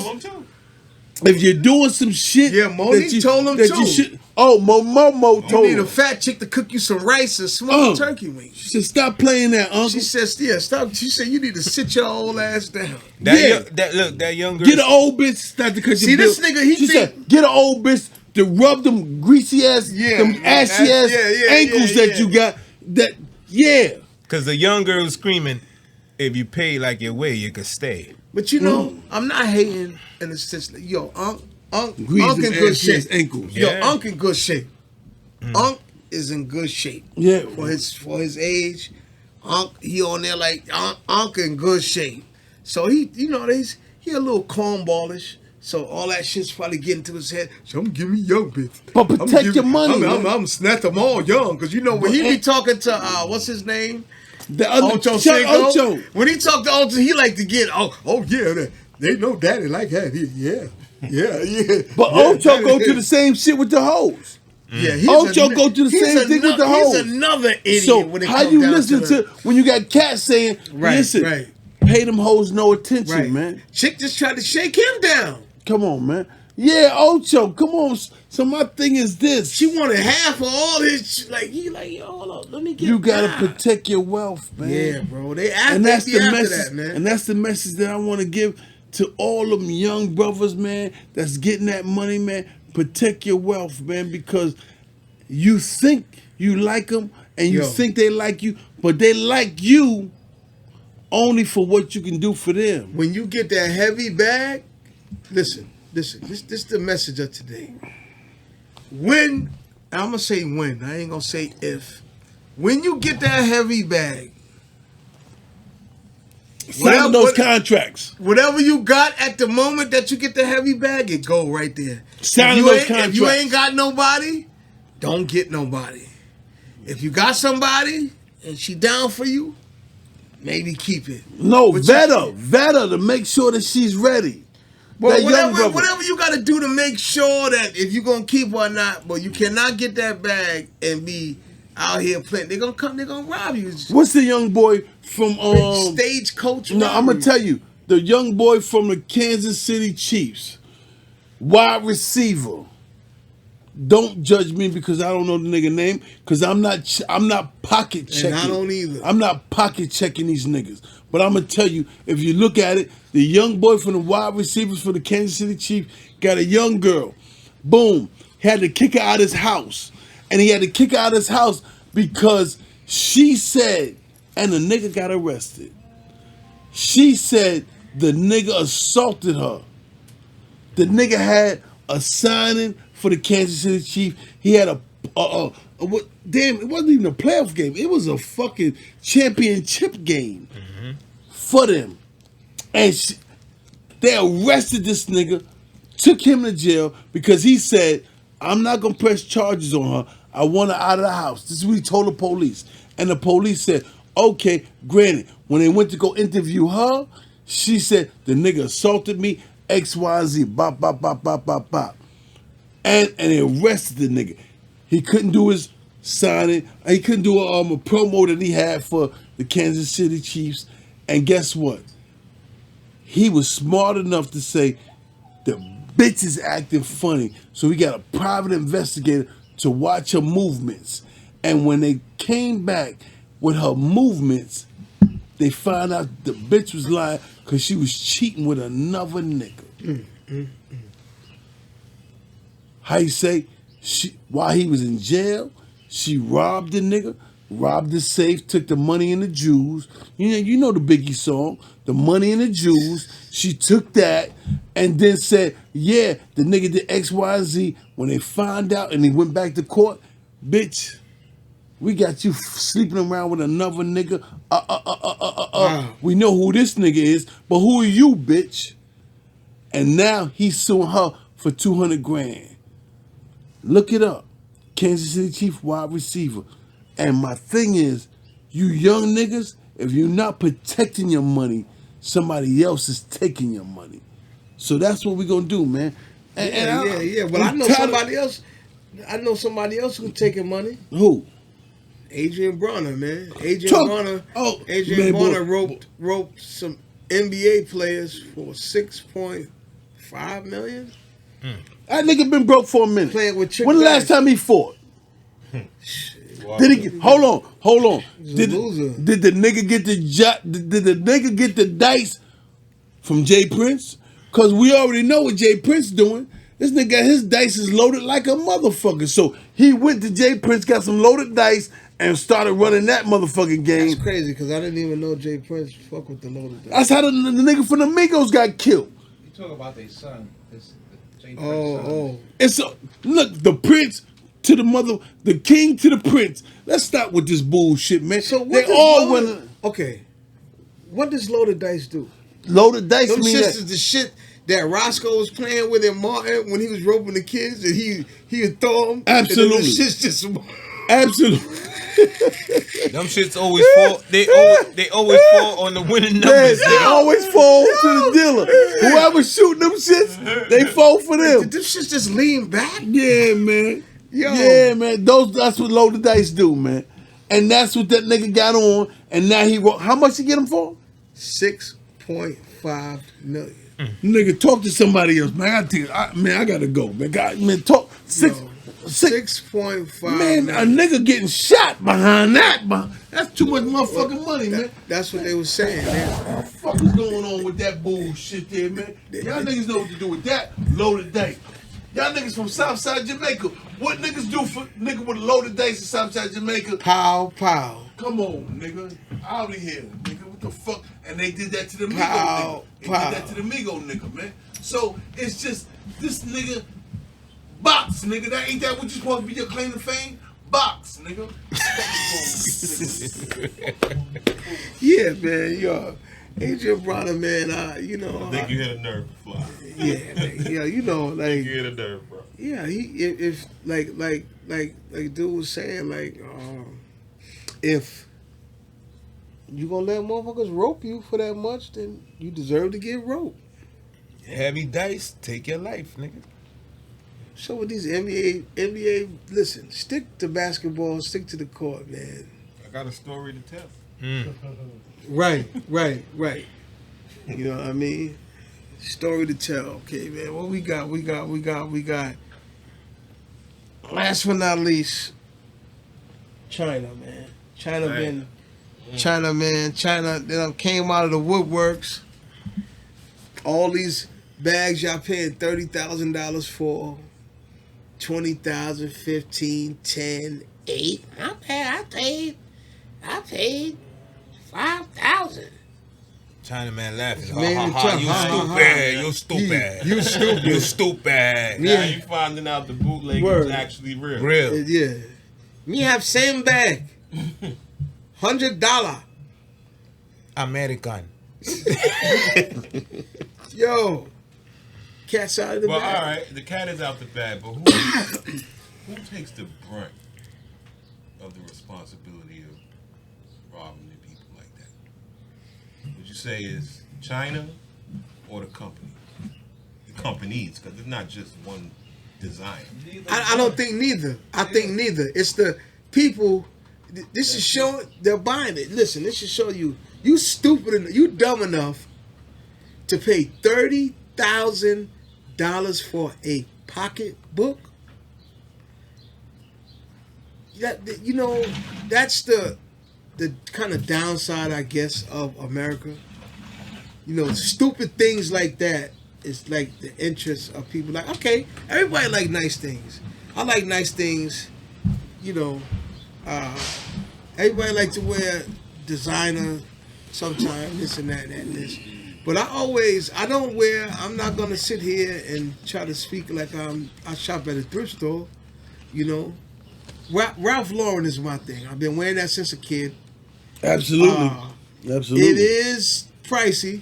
Speaker 2: some shit,
Speaker 1: Yeah, Monique told him too.
Speaker 2: Momo
Speaker 1: You
Speaker 2: told
Speaker 1: need a
Speaker 2: him.
Speaker 1: fat chick to cook you some rice and smoked turkey wings.
Speaker 2: She said, stop playing that, uncle.
Speaker 1: She says, yeah, stop. She said, you need to sit your old ass down.
Speaker 3: That young girl.
Speaker 2: Get an old bitch, not to cut your
Speaker 1: See, this
Speaker 2: bill.
Speaker 1: nigga, he
Speaker 2: She
Speaker 1: think-
Speaker 2: said, get an old bitch to rub them greasy ass, them ashy ass ankles that you got.
Speaker 3: Because the young girl was screaming, if you pay like your way, you could stay.
Speaker 1: But you know, I'm not hating in the sense that, yo, Unc in
Speaker 2: Greasy
Speaker 1: good
Speaker 2: ass
Speaker 1: shape.
Speaker 2: ankles.
Speaker 1: Yo,
Speaker 3: Yeah.
Speaker 1: Unc in good shape. Unc is in good shape.
Speaker 2: Yeah.
Speaker 1: For his age, Unc, he on there like Unc in good shape. So he a little cornballish. So all that shit's probably getting to his head. So I'm gonna give me young bitch.
Speaker 2: But protect your money,
Speaker 1: I'm
Speaker 2: man.
Speaker 1: snatch them all young. Cause you know when he be talking to what's his name?
Speaker 2: The other
Speaker 1: Ocho
Speaker 2: Chuck
Speaker 1: Cinco.
Speaker 2: Ocho.
Speaker 1: When he talked to Ocho, he like to get they know daddy like that. Yeah.
Speaker 2: But
Speaker 1: Yeah,
Speaker 2: Ocho
Speaker 1: daddy-
Speaker 2: go to the same shit with the hoes.
Speaker 1: Yeah, he's
Speaker 2: Ocho go through the
Speaker 1: he's
Speaker 2: same thing with the
Speaker 1: He's
Speaker 2: hoes.
Speaker 1: another idiot.
Speaker 2: So
Speaker 1: when it
Speaker 2: how
Speaker 1: comes
Speaker 2: you
Speaker 1: down
Speaker 2: listen
Speaker 1: the-
Speaker 2: to when you got cats saying, listen,
Speaker 1: right.
Speaker 2: pay them hoes no attention,
Speaker 1: Right,
Speaker 2: man.
Speaker 1: Chick just tried to shake him down.
Speaker 2: Come on, man. Yeah, Ocho, come on. So my thing is this.
Speaker 1: She wanted half of all his. Yo, hold on, let me get.
Speaker 2: You gotta protect your wealth, man.
Speaker 1: Yeah, bro. They
Speaker 2: And that's the
Speaker 1: after
Speaker 2: message.
Speaker 1: that, man.
Speaker 2: And that's the message that I want to give to all them young brothers, man, that's getting that money, man. Protect your wealth, man, because you think you like them and you think they like you, but they like you only for what you can do for them.
Speaker 1: When you get that heavy bag, listen. This is the message of today. When, I'm gonna say when. I ain't gonna say if. When you get that heavy bag,
Speaker 2: Sign those contracts.
Speaker 1: whatever you got at the moment that you get the heavy bag, it go right there.
Speaker 2: Sign
Speaker 1: If you
Speaker 2: those
Speaker 1: ain't-
Speaker 2: contracts.
Speaker 1: If you ain't got nobody, don't get nobody. If you got somebody and she down for you, maybe keep it.
Speaker 2: No,
Speaker 1: But
Speaker 2: vet her to make sure that she's ready.
Speaker 1: Well,
Speaker 2: That young brother.
Speaker 1: whatever you got to do to make sure that if you're going to keep her or not, but you cannot get that bag and be out here playing. They're going to come, they're going to rob you.
Speaker 2: What's the young boy from
Speaker 1: Stagecoach.
Speaker 2: No, I'm gonna tell you, the young boy from the Kansas City Chiefs, wide receiver. Don't judge me because I don't know the nigga name, because I'm not pocket checking.
Speaker 1: I don't either.
Speaker 2: I'm not pocket checking these niggas. But I'm gonna tell you, if you look at it, the young boy from the wide receivers for the Kansas City Chiefs got a young girl. Boom. He had to kick her out of his house. And he had to kick her out of his house because she said, and the nigga got arrested. She said the nigga assaulted her. The nigga had a signing for the Kansas City Chiefs. He had damn, it wasn't even a playoff game. It was a fucking championship game for them. And they arrested this nigga, took him to jail because he said, I'm not going to press charges on her. I want her out of the house. This is what he told the police. And the police said, okay, granted. When they went to go interview her, she said, the nigga assaulted me, X, Y, Z, bop, bop, bop, bop, bop, bop. And they arrested the nigga. He couldn't do his signing. He couldn't do a promo that he had for the Kansas City Chiefs. And guess what? He was smart enough to say, the bitch is acting funny. So he got a private investigator to watch her movements. And when they came back with her movements, they found out the bitch was lying because she was cheating with another nigga. How you say? While he was in jail, she robbed the nigga, robbed the safe, took the money and the jewels. You know the Biggie song, the money and the jewels. She took that and then said, yeah, the nigga did X, Y, and Z. When they found out and he went back to court, bitch, we got you sleeping around with another nigga.
Speaker 1: Wow.
Speaker 2: We know who this nigga is, but who are you, bitch? And now he's suing her for 200 grand. Look it up. Kansas City Chiefs wide receiver. And my thing is, you young niggas, if you're not protecting your money, somebody else is taking your money. So that's what we're gonna do, man.
Speaker 1: Yeah. But I know somebody else. I know somebody else who's taking money.
Speaker 2: Who?
Speaker 1: Adrien Broner, man. Adrien Broner roped some NBA players for $6.5 million.
Speaker 2: That nigga been broke for a minute.
Speaker 1: Playing with Trick
Speaker 2: when the last
Speaker 1: Dice.
Speaker 2: time he fought? Did he? Hold on.
Speaker 1: He's a loser.
Speaker 2: Did the nigga get the dice from Jay Prince? Cause we already know what Jay Prince doing. This nigga, his dice is loaded like a motherfucker. So he went to Jay Prince, got some loaded dice, and started running that motherfucking game.
Speaker 1: That's crazy because I didn't even know Jay Prince fuck with the loaded dice.
Speaker 2: That's how the nigga from the Migos got killed.
Speaker 5: You talk about their son. Jay Prince's son.
Speaker 1: Oh.
Speaker 2: It's look, the prince to the mother, the king to the prince. Let's stop with this bullshit, man.
Speaker 1: So what
Speaker 2: they
Speaker 1: does
Speaker 2: all
Speaker 1: loaded,
Speaker 2: went
Speaker 1: okay. What does loaded dice do?
Speaker 2: loaded dice.
Speaker 1: Them
Speaker 2: mean
Speaker 1: shits
Speaker 2: that,
Speaker 1: is the shit that Roscoe was playing with in Martin when he was roping the kids and he would throw them.
Speaker 2: Absolutely.
Speaker 1: And then the shit's just
Speaker 2: absolutely.
Speaker 3: Them shits always fall. They always fall on the winning numbers.
Speaker 2: They always fall to the dealer. Whoever's shooting them shits, they fall for them.
Speaker 1: Did them shits just lean back?
Speaker 2: Yeah, man.
Speaker 1: Yo.
Speaker 2: Yeah, man. That's what loaded dice do, man. And that's what that nigga got on. And now he wrote. How much he get him for?
Speaker 1: $6.5 million.
Speaker 2: Nigga, talk to somebody else, man. I gotta go, man. Talk
Speaker 1: 6.5
Speaker 2: Man,
Speaker 1: million.
Speaker 2: a nigga getting shot behind that. That's too much motherfucking money, man.
Speaker 1: That's what they was saying, man.
Speaker 2: What the fuck is going on with that bullshit there, man? Y'all niggas know what to do with that loaded dice. Y'all niggas from Southside Jamaica. What niggas do for nigga with a loaded dice in Southside Jamaica?
Speaker 1: Pow, pow.
Speaker 2: Come on, nigga. Out of here, nigga. What the fuck? And they did that to the Migo
Speaker 1: Pow,
Speaker 2: nigga. They
Speaker 1: pow.
Speaker 2: did that to the Migo nigga, man. So it's just this nigga box, nigga. That ain't that what you supposed to be your claim to fame? Box, nigga.
Speaker 1: Yeah, man. Yo, Adrien Broner, man. You know.
Speaker 4: I think you hit a nerve, Fly.
Speaker 1: Yeah, man. Yeah, you know, like.
Speaker 4: You hit a nerve, bro.
Speaker 1: Yeah, if like dude was saying, like, if you gonna let motherfuckers rope you for that much, then you deserve to get roped.
Speaker 3: Heavy dice, take your life, nigga.
Speaker 1: So with these NBA, listen, stick to basketball, stick to the court, man.
Speaker 4: I got a story to tell.
Speaker 1: Right. You know what I mean? Story to tell. Okay, man. What we got? Last but not least, China, man. China, man. China, they done came out of the woodworks. All these bags y'all paying $30,000 for, 20,000, 15, 10, 8. I paid 5,000.
Speaker 3: China man laughing.
Speaker 1: Man,
Speaker 3: You stupid.
Speaker 1: You stupid.
Speaker 3: You stupid.
Speaker 4: Now you finding out the bootleg
Speaker 1: Word.
Speaker 4: is actually real.
Speaker 3: Real.
Speaker 1: Yeah. Me have same bag. $100.
Speaker 3: American.
Speaker 1: Yo. Cat's out of the
Speaker 4: Well,
Speaker 1: bag.
Speaker 4: all right, the cat is out the bag, but who takes the brunt of the responsibility of robbing the people like that? Would you say is China or the company? The companies, because it's not just one design.
Speaker 1: I don't think neither. I think neither. It's the people. This is showing they're buying it. Listen, this should show you stupid enough, you dumb enough to pay $30,000 for a pocketbook. You know, that's the kind of downside, I guess, of America. You know, stupid things like that is like the interest of people. Like, okay, everybody like nice things. I like nice things. You know, Everybody like to wear designer sometimes, this and that and this. But I'm not gonna sit here and try to speak like I shop at a thrift store, you know. Ralph Lauren is my thing. I've been wearing that since a kid.
Speaker 2: Absolutely. Absolutely.
Speaker 1: It is pricey,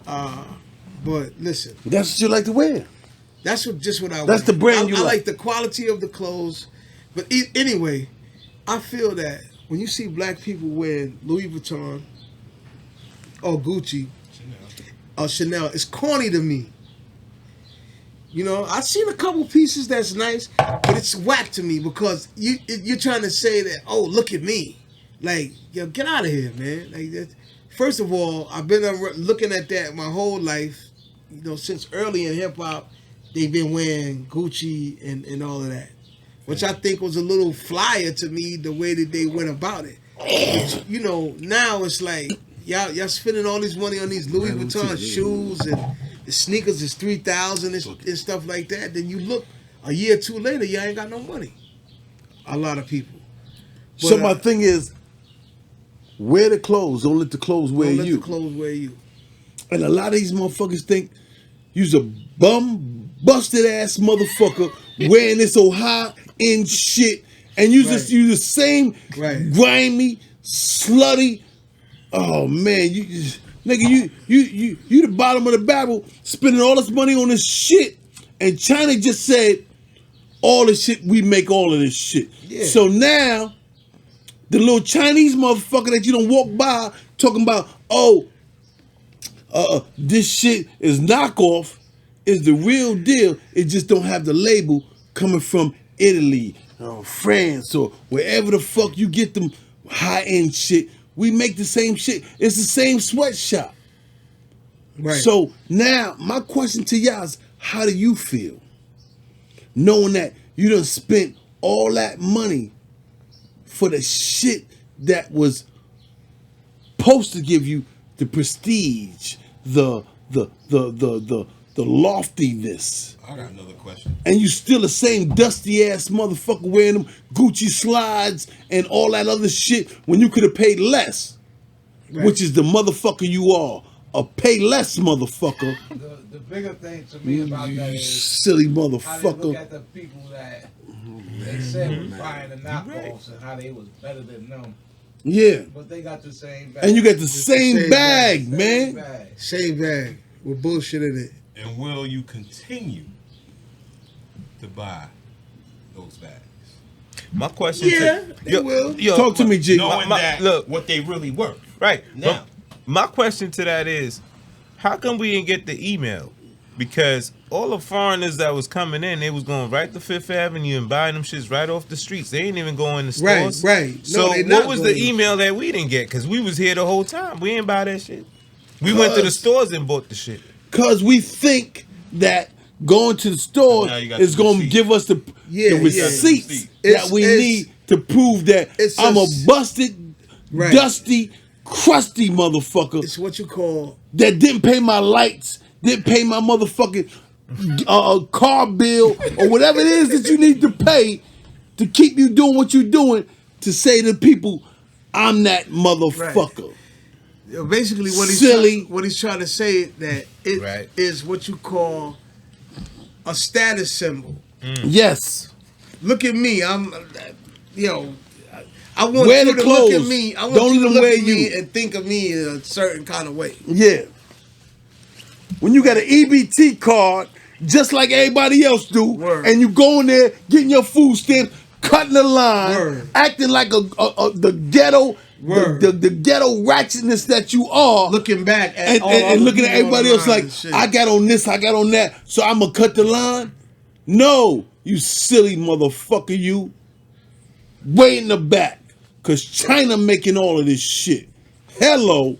Speaker 1: but listen,
Speaker 2: That's what you like to wear.
Speaker 1: that's what I.
Speaker 2: That's
Speaker 1: wear.
Speaker 2: the brand you
Speaker 1: I
Speaker 2: like.
Speaker 1: like the quality of the clothes, but anyway, I feel that when you see black people wearing Louis Vuitton or Gucci or Chanel, it's corny to me. You know, I've seen a couple pieces that's nice, but it's whack to me because you're trying to say that, oh, look at me. Like, yo, get out of here, man. Like, first of all, I've been looking at that my whole life. You know, since early in hip hop, they've been wearing Gucci and all of that, which I think was a little flyer to me the way that they went about it. But, you know, now it's like y'all spending all this money on these Louis Vuitton shoes and the sneakers is $3,000 and stuff like that. Then you look a year or two later, y'all ain't got no money. A lot of people. But,
Speaker 2: So my thing is, wear the clothes. Don't let the clothes wear
Speaker 1: don't let
Speaker 2: you.
Speaker 1: the clothes wear you.
Speaker 2: And a lot of these motherfuckers think you's a bum, busted ass motherfucker wearing this old high end shit, and you the same grimy, slutty. Oh man, nigga, you the bottom of the barrel, spending all this money on this shit, and China just said all this shit. We make all of this shit.
Speaker 1: Yeah.
Speaker 2: So now the little Chinese motherfucker that you don't walk by talking about, this shit is knockoff, is the real deal. It just don't have the label coming from Italy, France, or wherever the fuck you get them high end shit. We make the same shit. It's the same sweatshop.
Speaker 1: Right.
Speaker 2: So now my question to y'all is, how do you feel knowing that you done spent all that money for the shit that was supposed to give you the prestige, the loftiness,
Speaker 4: I got another question.
Speaker 2: and you still the same dusty ass motherfucker wearing them Gucci slides and all that other shit when you could have paid less, which is the motherfucker you are, a pay less motherfucker.
Speaker 5: The bigger thing to me about that
Speaker 2: You
Speaker 5: is
Speaker 2: silly
Speaker 5: how they look
Speaker 2: motherfucker.
Speaker 5: at the people that they said was buying the knockoffs and how they was better than them.
Speaker 2: Yeah,
Speaker 5: But they got the same bag.
Speaker 2: and you got the same
Speaker 1: same
Speaker 2: bag,
Speaker 5: Same
Speaker 2: man.
Speaker 5: bag.
Speaker 1: Same bag with bullshit in it.
Speaker 4: And will you continue to buy those bags?
Speaker 3: My question
Speaker 1: Yeah,
Speaker 3: to
Speaker 1: they will.
Speaker 2: Talk to me, G.
Speaker 4: Knowing that
Speaker 3: look,
Speaker 4: what they really worth.
Speaker 3: right.
Speaker 4: Now.
Speaker 3: My question to that is, how come we didn't get the email? Because all the foreigners that was coming in, they was going right to Fifth Avenue and buying them shits right off the streets. They ain't even going to stores.
Speaker 1: Right. No,
Speaker 3: So
Speaker 1: they not
Speaker 3: what was
Speaker 1: going
Speaker 3: the
Speaker 1: to-
Speaker 3: email that we didn't get? Because we was here the whole time. We ain't buy that shit. We went to the stores and bought the shit.
Speaker 2: Because we think that going to the store
Speaker 4: Now you got
Speaker 2: is
Speaker 4: the
Speaker 2: going to
Speaker 4: receipt.
Speaker 2: give us the
Speaker 1: Yeah,
Speaker 2: receipts
Speaker 1: yeah.
Speaker 2: that we
Speaker 1: It's-
Speaker 2: need to prove that
Speaker 1: it's
Speaker 2: I'm a
Speaker 1: a-
Speaker 2: busted,
Speaker 1: Right.
Speaker 2: dusty, crusty motherfucker
Speaker 1: It's what you call
Speaker 2: that didn't pay my lights, didn't pay my motherfucking car bill, or whatever it is that you need to pay to keep you doing what you're doing, to say to people, I'm that motherfucker.
Speaker 1: basically
Speaker 2: Silly.
Speaker 1: what he's trying to say that it is
Speaker 3: Right.
Speaker 1: what you call a status symbol.
Speaker 2: Yes.
Speaker 1: Look at me. I want
Speaker 2: Wear
Speaker 1: you
Speaker 2: the
Speaker 1: to look at
Speaker 2: clothes.
Speaker 1: me. I want
Speaker 2: Don't
Speaker 1: you to
Speaker 2: let them
Speaker 1: look
Speaker 2: wear
Speaker 1: at me
Speaker 2: you.
Speaker 1: and think of me in a certain kind of way.
Speaker 2: Yeah. When you got an EBT card, just like everybody else do,
Speaker 1: Word.
Speaker 2: and you go in there getting your food stamps, cutting the line,
Speaker 1: Word.
Speaker 2: acting like the ghetto,
Speaker 1: Word.
Speaker 2: the ghetto ratchetness that you are,
Speaker 1: Looking back at
Speaker 2: and,
Speaker 1: all
Speaker 2: and,
Speaker 1: other
Speaker 2: and looking at
Speaker 1: people on
Speaker 2: everybody
Speaker 1: the
Speaker 2: else
Speaker 1: line
Speaker 2: like,
Speaker 1: and shit.
Speaker 2: I got on this, I got on that, so I'm gonna cut the line. No, you silly motherfucker, you. Way in the back, cause China making all of this shit. Hello.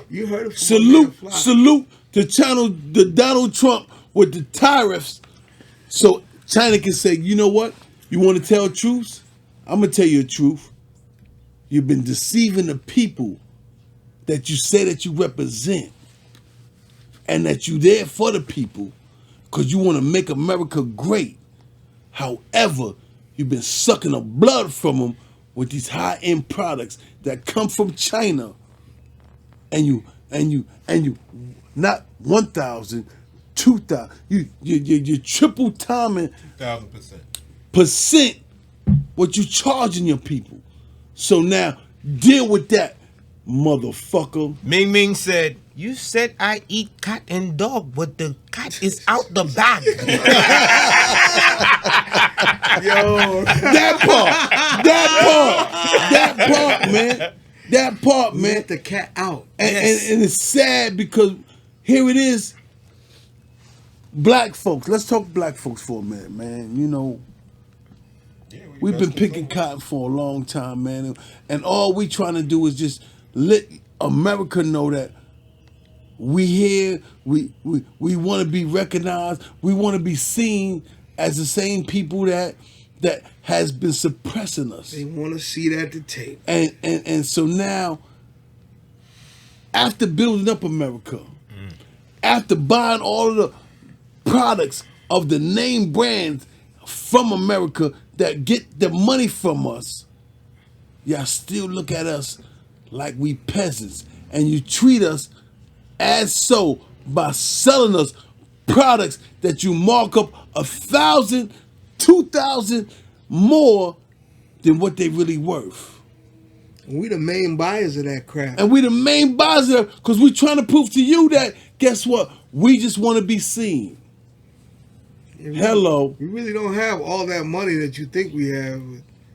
Speaker 1: You heard it from
Speaker 2: Salute to Donald Trump with the tariffs, so China can say, you know what? You want to tell truths? I'm gonna tell you the truth. You've been deceiving the people that you say that you represent, and that you there for the people, because you want to make America great. However, You've been sucking the blood from them with these high-end products that come from China, and you not 1,000, 2,000. You triple timing
Speaker 4: 1,000%.
Speaker 2: what you charging your people. So now deal with that, motherfucker.
Speaker 3: Ming Ming said, "You said I eat cat and dog, but the cat is out the bag."
Speaker 1: Yo,
Speaker 2: That part, man.
Speaker 1: let the cat out.
Speaker 2: And it's sad because here it is, black folks. Let's talk black folks for a minute, man. You know, we've been picking cotton for a long time, man. And all we trying to do is just let America know that we here, we want to be recognized, we want to be seen as the same people that has been suppressing us.
Speaker 1: They want to see that at the tape.
Speaker 2: And so now, after building up America, after buying all of the products of the name brands from America that get the money from us, y'all still look at us like we peasants, and you treat us as so by selling us products that you mark up 1,000, 2,000 more than what they really worth.
Speaker 1: We the main buyers of that crap.
Speaker 2: And we the main buyers of it because we trying to prove to you that, guess what? We just want to be seen. Hello.
Speaker 1: We really don't have all that money that you think we have.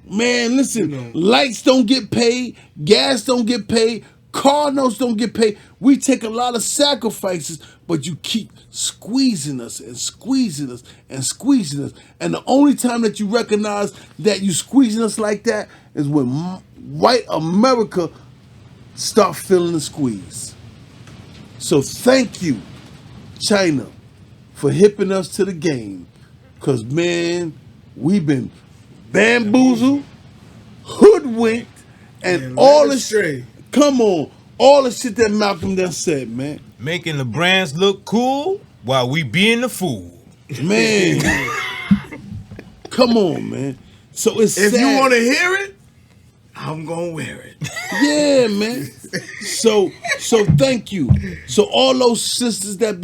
Speaker 2: Man, listen,
Speaker 1: You know.
Speaker 2: lights don't get paid, gas don't get paid, car notes don't get paid. We take a lot of sacrifices, but you keep squeezing us and squeezing us and squeezing us. And the only time that you recognize that you squeezing us like that is when white America start feeling the squeeze. So thank you, China, for hipping us to the game. Because, man, we've been bamboozled, hoodwinked, and all this
Speaker 1: straight.
Speaker 2: Come on. All the shit that Malcolm done said, man.
Speaker 3: Making the brands look cool while we being the fool.
Speaker 2: Man. Come on, man. So it's
Speaker 1: If
Speaker 2: sad.
Speaker 1: you want to hear it, I'm gonna wear it.
Speaker 2: Yeah, man. So thank you. So all those sisters that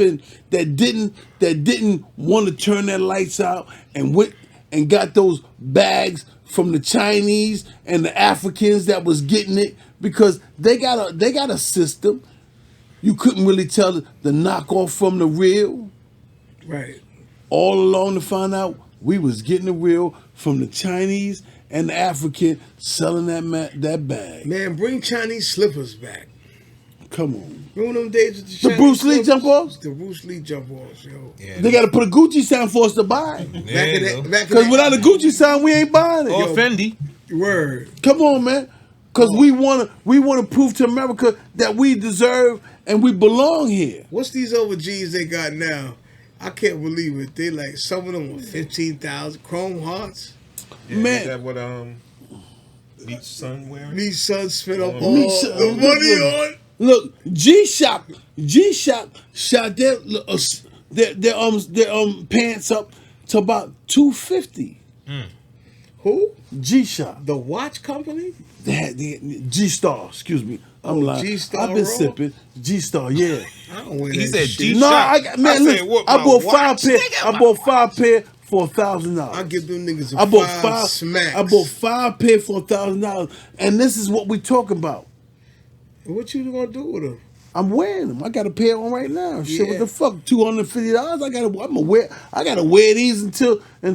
Speaker 2: didn't want to turn their lights out and went and got those bags from the Chinese and the Africans that was getting it because they got a system. You couldn't really tell the knockoff from the real.
Speaker 1: Right.
Speaker 2: All along to find out we was getting the real from the Chinese and the African selling that bag.
Speaker 1: Man, bring Chinese slippers back.
Speaker 2: Come on.
Speaker 1: Remember them days with the
Speaker 2: The
Speaker 1: Chinese
Speaker 2: Bruce Lee
Speaker 1: slippers?
Speaker 2: jump offs?
Speaker 1: The Bruce Lee jump offs, yo.
Speaker 3: Yeah,
Speaker 2: They got to put a Gucci sign for us to buy.
Speaker 3: there
Speaker 1: Back
Speaker 3: you
Speaker 1: in
Speaker 3: go.
Speaker 1: that, back in
Speaker 2: Because
Speaker 1: that
Speaker 2: without a Gucci sign, we ain't buying it.
Speaker 3: Or Fendi.
Speaker 1: word.
Speaker 2: Come on, man. Because we wanna prove to America that we deserve and we belong here.
Speaker 1: What's these other G's they got now? I can't believe it. They like some of them were 15,000 chrome hearts.
Speaker 4: Yeah,
Speaker 2: Man.
Speaker 4: is that what Meech son wearing?
Speaker 1: These sons spent up
Speaker 4: Oh,
Speaker 1: all
Speaker 2: Meech son-
Speaker 1: the money on.
Speaker 2: Look, G-Shock shot their pants up to about $250.
Speaker 1: Who?
Speaker 2: G-Shock.
Speaker 1: The watch company?
Speaker 2: They had the G-Star, excuse me. I'm lying.
Speaker 1: G-Star
Speaker 2: I've been
Speaker 1: roll?
Speaker 2: sipping. G-Star, yeah.
Speaker 1: I don't wear
Speaker 3: He
Speaker 1: that
Speaker 3: said
Speaker 1: shit.
Speaker 3: G-
Speaker 2: No,
Speaker 3: G-Shock.
Speaker 2: man,
Speaker 3: I said,
Speaker 2: listen,
Speaker 3: what,
Speaker 2: I
Speaker 3: my
Speaker 2: bought
Speaker 3: watch?
Speaker 2: 5 pair.
Speaker 3: Nigga,
Speaker 2: I
Speaker 3: my
Speaker 2: bought 5 pair for $1,000.
Speaker 1: I give them niggas a
Speaker 2: I bought
Speaker 1: five
Speaker 2: five
Speaker 1: smacks.
Speaker 2: I bought 5 pair for $1,000, and this is what we talking about.
Speaker 1: What you gonna do with them?
Speaker 2: I'm wearing them. I got a pair on right now. Shit,
Speaker 1: Yeah.
Speaker 2: what the fuck? $250. I gotta wear these until I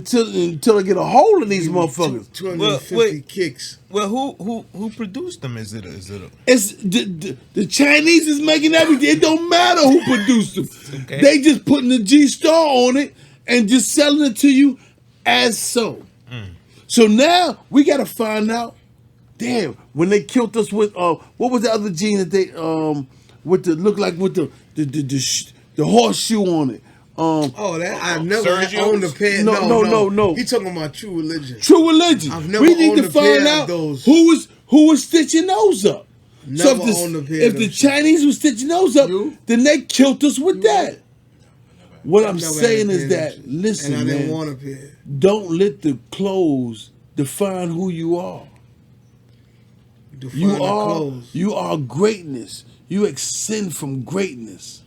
Speaker 2: get a hold of these motherfuckers.
Speaker 1: 250
Speaker 3: wait.
Speaker 1: kicks.
Speaker 3: Well, who produced them? Is it a
Speaker 2: It's the Chinese is making everything. It don't matter who produced them.
Speaker 3: Okay.
Speaker 2: They just putting the G-Star on it and just selling it to you as so. So now we gotta find out. Damn, when they killed us with what was the other gene that they with the look like with the horseshoe on it.
Speaker 1: Oh, that I've never
Speaker 3: Sergio's?
Speaker 1: owned a pair.
Speaker 2: No.
Speaker 1: He talking about True Religion.
Speaker 2: True Religion.
Speaker 1: I've never
Speaker 2: we need
Speaker 1: owned
Speaker 2: to
Speaker 1: a pair
Speaker 2: find
Speaker 1: of
Speaker 2: out
Speaker 1: those.
Speaker 2: who was stitching those up.
Speaker 1: Never owned a pair
Speaker 2: if
Speaker 1: of
Speaker 2: the
Speaker 1: those.
Speaker 2: Chinese was stitching those up,
Speaker 1: You?
Speaker 2: then they killed us with that. What
Speaker 1: I
Speaker 2: I'm
Speaker 1: never
Speaker 2: saying
Speaker 1: had a
Speaker 2: is
Speaker 1: pair of
Speaker 2: that,
Speaker 1: shoes.
Speaker 2: listen,
Speaker 1: and I didn't
Speaker 2: man,
Speaker 1: want a pair.
Speaker 2: don't let the clothes define who you are.
Speaker 1: Define
Speaker 2: You
Speaker 1: the
Speaker 2: are
Speaker 1: clothes.
Speaker 2: you are greatness. You extend from greatness.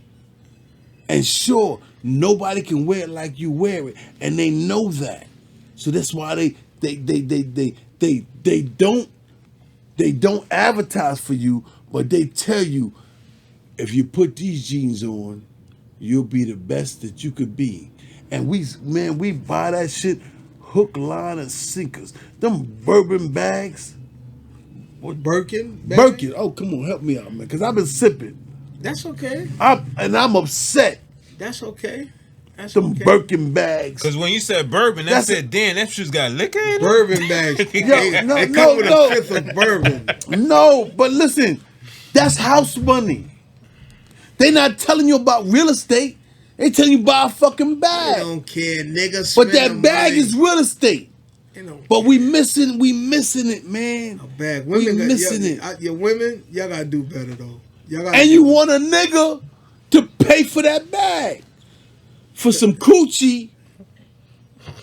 Speaker 2: And sure, nobody can wear it like you wear it, and they know that. So that's why they don't advertise for you, but they tell you, if you put these jeans on, you'll be the best that you could be. And we buy that shit hook, line, and sinkers. Them bourbon bags.
Speaker 1: Birkin? bag?
Speaker 2: Birkin. Oh, come on, help me out, man. Because I've been sipping.
Speaker 1: That's okay.
Speaker 2: I'm upset.
Speaker 1: That's okay. That's
Speaker 2: Them
Speaker 1: okay.
Speaker 2: Birkin bags.
Speaker 3: Because when you said bourbon, I
Speaker 2: That's
Speaker 3: said, damn, that shit's got liquor in it.
Speaker 1: Bourbon bags.
Speaker 2: Yo, no,
Speaker 1: they
Speaker 2: no,
Speaker 1: come with
Speaker 2: no.
Speaker 1: a fifth of bourbon.
Speaker 2: No, but listen, that's house money. They not telling you about real estate. They telling you buy a fucking
Speaker 1: They
Speaker 2: bag.
Speaker 1: don't care, nigga.
Speaker 2: But
Speaker 1: Spend
Speaker 2: that
Speaker 1: the
Speaker 2: bag
Speaker 1: money.
Speaker 2: is real estate.
Speaker 1: They don't
Speaker 2: But
Speaker 1: care.
Speaker 2: we missing it, man.
Speaker 1: A bag.
Speaker 2: We
Speaker 1: Women
Speaker 2: missing
Speaker 1: it. Your women, y'all gotta do better though. Y'all gotta
Speaker 2: And
Speaker 1: do
Speaker 2: you want a nigga to pay for that bag. For some coochie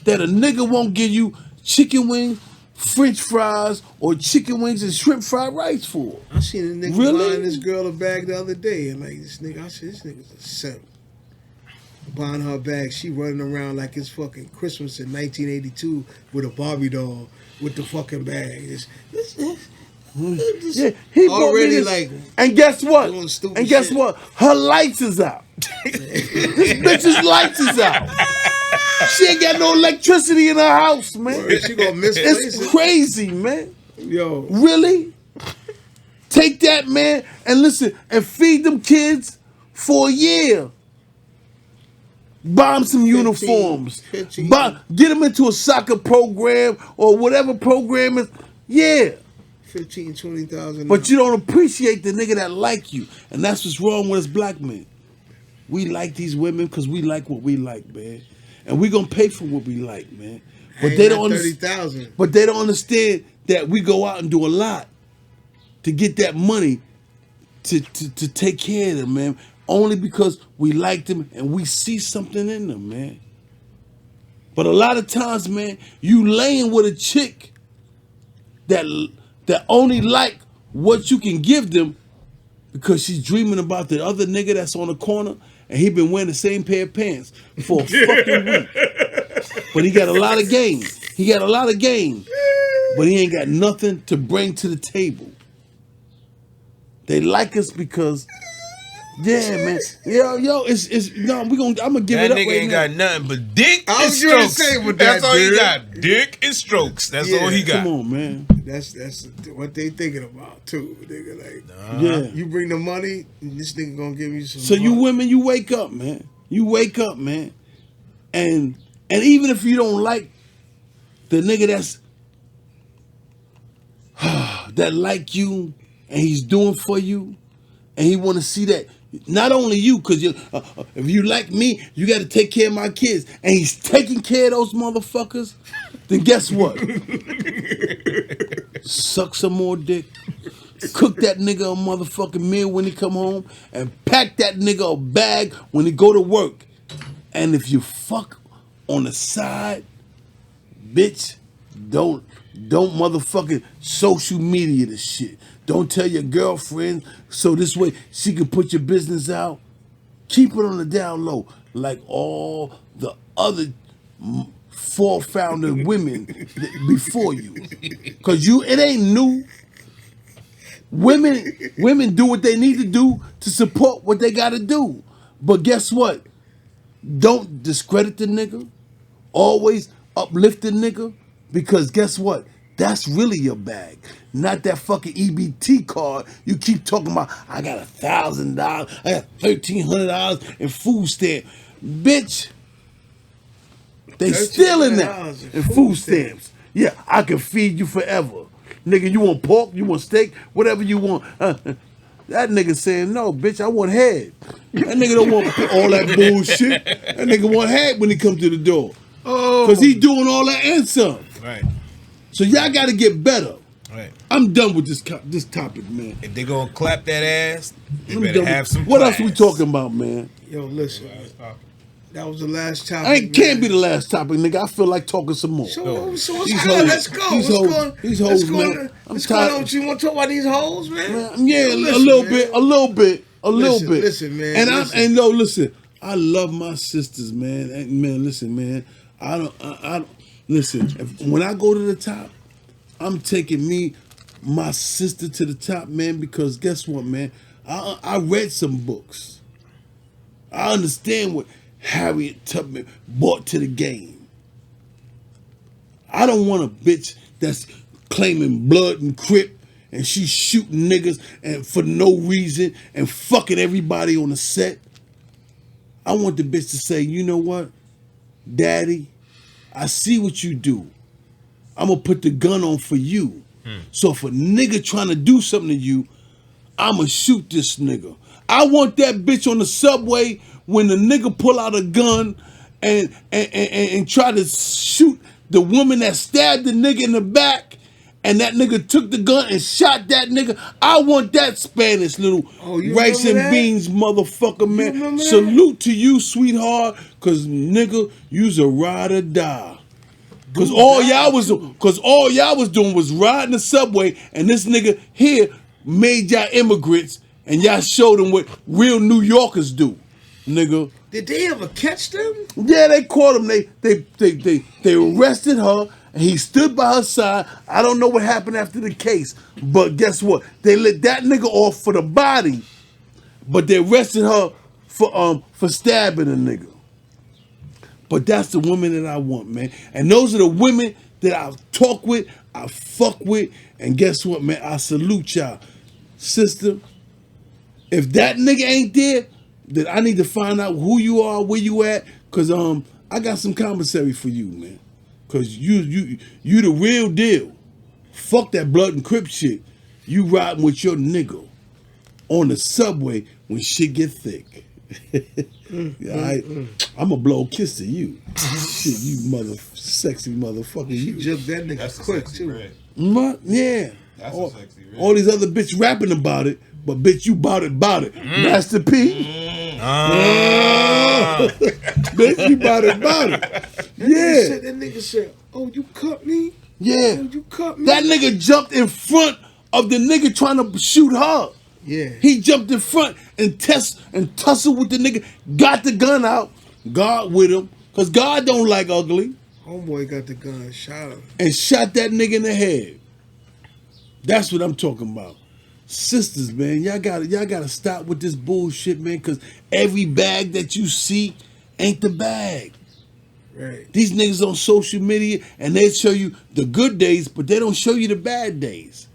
Speaker 2: that a nigga won't give you chicken wings, French fries, or chicken wings and shrimp fried rice for.
Speaker 1: I seen a nigga
Speaker 2: Really?
Speaker 1: buying this girl a bag the other day, and like this nigga, I said, this nigga's a simp. Buying her bag, she running around like it's fucking Christmas in 1982 with a Barbie doll with the fucking bag.
Speaker 2: Yeah, he bought me
Speaker 1: Already
Speaker 2: this.
Speaker 1: like
Speaker 2: And guess what?
Speaker 1: doing stupid
Speaker 2: And guess
Speaker 1: shit.
Speaker 2: what? Her lights is out. This bitch's lights is out. She ain't got no electricity in her house, man.
Speaker 1: she gonna misplace
Speaker 2: It's
Speaker 1: it.
Speaker 2: crazy, man.
Speaker 1: Yo,
Speaker 2: Really? Take that, man, and listen, and feed them kids for a year. Buy them some
Speaker 1: 15,
Speaker 2: uniforms.
Speaker 1: 15.
Speaker 2: Get them into a soccer program or whatever program is. Yeah.
Speaker 1: 15, 20,000.
Speaker 2: But you don't appreciate the nigga that like you. And that's what's wrong with us black men. We like these women because we like what we like, man. And we gonna pay for what we like, man. But they don't understand.
Speaker 1: 30,000.
Speaker 2: But they don't understand that we go out and do a lot to get that money to take care of them, man. Only because we like them and we see something in them, man. But a lot of times, man, you laying with a chick that only like what you can give them because she's dreaming about the other nigga that's on the corner and he been wearing the same pair of pants for a fucking week. But he got a lot of game. But he ain't got nothing to bring to the table. They like us because, yeah, man. Yo, it's no. I'm gonna give
Speaker 3: That
Speaker 2: it up
Speaker 3: nigga
Speaker 2: right
Speaker 3: ain't
Speaker 2: now.
Speaker 3: got nothing but dick
Speaker 1: I
Speaker 3: and
Speaker 1: was gonna
Speaker 3: strokes.
Speaker 1: say with
Speaker 3: That's
Speaker 1: that,
Speaker 3: all he
Speaker 1: dude.
Speaker 3: got. Dick and strokes. That's all he got.
Speaker 2: Come on, man.
Speaker 1: That's what they thinking about too, nigga. Like,
Speaker 2: Yeah.
Speaker 1: you bring the money, and this nigga gonna give you some.
Speaker 2: So you
Speaker 1: money.
Speaker 2: women, you wake up, man. And even if you don't like the nigga that's that like you and he's doing for you, and he want to see that not only you, because if you like me, you got to take care of my kids, and he's taking care of those motherfuckers, then guess what? Suck some more dick. Cook that nigga a motherfucking meal when he come home, and pack that nigga a bag when he go to work. And if you fuck on the side, bitch, don't motherfucking social media this shit. Don't tell your girlfriend so this way she can put your business out. Keep it on the down low, like all the other four founder women before you. Cause it ain't new. Women do what they need to do to support what they gotta do. But guess what? Don't discredit the nigga. Always uplift the nigga. Because guess what? That's really your bag. Not that fucking EBT card you keep talking about. I got $1,000. I got $1,300 in food stamp. Bitch, they stealing that in food stamps. Yeah, I can feed you forever. Nigga, you want pork? You want steak? Whatever you want. That nigga saying, no, bitch, I want head. That nigga don't want all that bullshit. That nigga want head when he comes to the door. Because he doing all that and some.
Speaker 3: Right.
Speaker 2: So y'all got to get better.
Speaker 3: Right.
Speaker 2: I'm done with this topic, man.
Speaker 3: If they gonna clap that ass, they
Speaker 2: I'm
Speaker 3: better
Speaker 2: done
Speaker 3: have
Speaker 2: with-
Speaker 3: some
Speaker 2: What
Speaker 3: class.
Speaker 2: else we talking about, man?
Speaker 1: Yo, listen. That was the last topic.
Speaker 2: I can't be the last topic, nigga. I feel like talking some more.
Speaker 1: So what's
Speaker 2: These
Speaker 1: good?
Speaker 2: hoes-
Speaker 1: Let's go.
Speaker 2: these
Speaker 1: What's
Speaker 2: hoes-
Speaker 1: going?
Speaker 2: these
Speaker 1: Let's
Speaker 2: hoes,
Speaker 1: go.
Speaker 2: man. I'm
Speaker 1: What's going
Speaker 2: tired.
Speaker 1: on? You want to talk about these hoes, man?
Speaker 2: Yeah,
Speaker 1: Yo,
Speaker 2: a
Speaker 1: listen,
Speaker 2: little
Speaker 1: man.
Speaker 2: bit, a little bit, a little
Speaker 1: Listen,
Speaker 2: bit.
Speaker 1: listen, man,
Speaker 2: And
Speaker 1: listen.
Speaker 2: and no, listen. I love my sisters, man. And man, listen, man. I don't. Listen. When I go to the top, I'm taking my sister to the top, man. Because guess what, man? I read some books. I understand what Harriet Tubman brought to the game. I don't want a bitch that's claiming blood and Crip and she's shooting niggas and for no reason and fucking everybody on the set. I want the bitch to say, you know what, Daddy, I see what you do. I'm gonna put the gun on for you. So if a nigga trying to do something to you, I'ma shoot this nigga. I want that bitch on the subway when the nigga pull out a gun and try to shoot the woman that stabbed the nigga in the back, and that nigga took the gun and shot that nigga. I want that Spanish little
Speaker 1: you
Speaker 2: rice and
Speaker 1: remember that?
Speaker 2: beans motherfucker, man.
Speaker 1: remember that?
Speaker 2: Salute to you, sweetheart, cause nigga, you's a ride or die. Cause all y'all was doing was riding the subway, and this nigga here made y'all immigrants, and y'all showed them what real New Yorkers do, nigga.
Speaker 1: Did they ever catch them?
Speaker 2: Yeah, they caught him. They arrested her, and he stood by her side. I don't know what happened after the case, but guess what? They let that nigga off for the body, but they arrested her for stabbing a nigga. But that's the woman that I want, man. And those are the women that I talk with, I fuck with, and guess what, man? I salute y'all. Sister, if that nigga ain't there, then I need to find out who you are, where you at, cause I got some commissary for you, man. Cause you the real deal. Fuck that blood and Crip shit. You riding with your nigga on the subway when shit get thick. I'm gonna blow a kiss to you. Shit, you sexy motherfucker.
Speaker 1: She
Speaker 2: You.
Speaker 1: jumped that nigga
Speaker 4: That's a
Speaker 1: quick
Speaker 4: sexy
Speaker 1: too.
Speaker 4: red.
Speaker 2: What? Yeah.
Speaker 4: That's
Speaker 2: all,
Speaker 4: a sexy red.
Speaker 2: all these other bitch rapping about it, but bitch, you bout it. Master P. Bitch, you bout it. Yeah.
Speaker 1: That nigga said, "Oh, you cut me?
Speaker 2: Yeah.
Speaker 1: Oh, you cut me?"
Speaker 2: That nigga jumped in front of the nigga trying to shoot her.
Speaker 1: Yeah.
Speaker 2: He jumped in front and tussled with the nigga, got the gun out, God with him, because God don't like ugly,
Speaker 1: Homeboy got the gun, shot him.
Speaker 2: and shot that nigga in the head. That's what I'm talking about. Sisters, man, y'all gotta stop with this bullshit, man, because every bag that you see ain't the bag.
Speaker 1: Right.
Speaker 2: These niggas on social media, and they show you the good days, but they don't show you the bad days.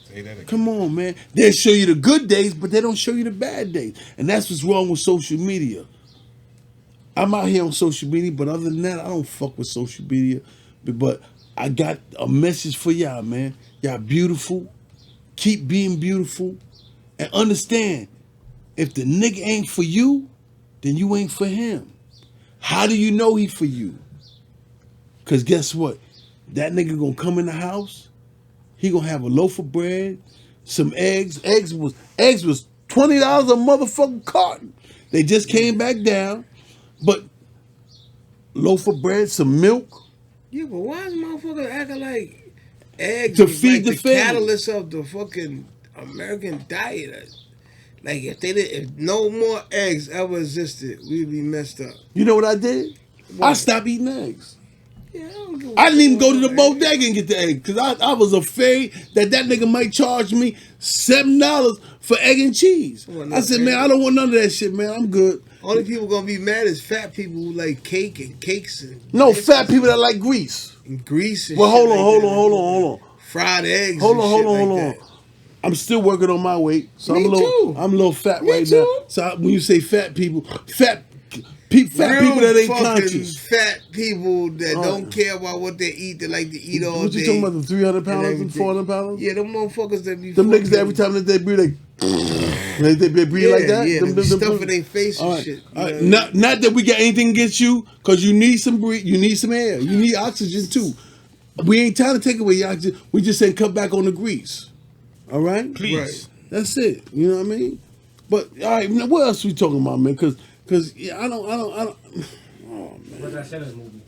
Speaker 4: Say that again.
Speaker 2: Come on, man. They show you the good days, but they don't show you the bad days. And that's what's wrong with social media. I'm out here on social media, but other than that, I don't fuck with social media. But I got a message for y'all, man. Y'all beautiful. Keep being beautiful. And understand, if the nigga ain't for you, then you ain't for him. How do you know he for you? Because guess what? That nigga gonna come in the house. He gonna have a loaf of bread, some eggs. Eggs was $20 a motherfucking carton. They just came back down, but loaf of bread, some milk.
Speaker 1: Yeah, but why is motherfucker acting like eggs
Speaker 2: To
Speaker 1: is
Speaker 2: feed
Speaker 1: like
Speaker 2: the family.
Speaker 1: catalyst of the fucking American diet? Like if no more eggs ever existed, we'd be messed up.
Speaker 2: You know what I did? I
Speaker 1: What?
Speaker 2: stopped eating eggs.
Speaker 1: Yeah, don't
Speaker 2: I didn't even go to the
Speaker 1: boat.
Speaker 2: bodega and get the egg because I was afraid that nigga might charge me $7 for egg and cheese.
Speaker 1: Well, no,
Speaker 2: I said,
Speaker 1: egg.
Speaker 2: man, I don't want none of that shit, man. I'm good.
Speaker 1: Only people gonna be mad is fat people who like cake and cakes and
Speaker 2: No, fat people that like grease.
Speaker 1: and grease. And
Speaker 2: Well,
Speaker 1: shit
Speaker 2: hold on,
Speaker 1: like
Speaker 2: hold
Speaker 1: that.
Speaker 2: on, hold on, hold on.
Speaker 1: Fried eggs.
Speaker 2: Hold
Speaker 1: and
Speaker 2: on,
Speaker 1: shit
Speaker 2: hold on,
Speaker 1: like
Speaker 2: hold on.
Speaker 1: that.
Speaker 2: I'm still working on my weight, so
Speaker 1: Me
Speaker 2: I'm
Speaker 1: too.
Speaker 2: a little fat
Speaker 1: Me
Speaker 2: right
Speaker 1: too.
Speaker 2: now. So when you say fat people that ain't
Speaker 1: fucking
Speaker 2: conscious.
Speaker 1: fat people that don't care about what they eat. They like to eat all
Speaker 2: What
Speaker 1: day.
Speaker 2: you talking about? The 300 pounders and
Speaker 1: everything.
Speaker 2: 400 pounders?
Speaker 1: Yeah, them motherfuckers that be
Speaker 2: Them niggas
Speaker 1: fucking-
Speaker 2: that every time that they breathe, they breathe like that.
Speaker 1: Yeah,
Speaker 2: Them-
Speaker 1: they
Speaker 2: them-
Speaker 1: stuff in their face and
Speaker 2: All right.
Speaker 1: shit.
Speaker 2: All right.
Speaker 1: You know what I mean?
Speaker 2: Not that we got anything against you, because you need some you need some air, you need oxygen too. We ain't trying to take away your oxygen. We just saying cut back on the grease. All right,
Speaker 3: Please.
Speaker 1: Right.
Speaker 2: That's it. You know what I mean? But all right, now what else we talking about, man? Because Cause I don't. Oh man.
Speaker 6: What's that Shannon movie?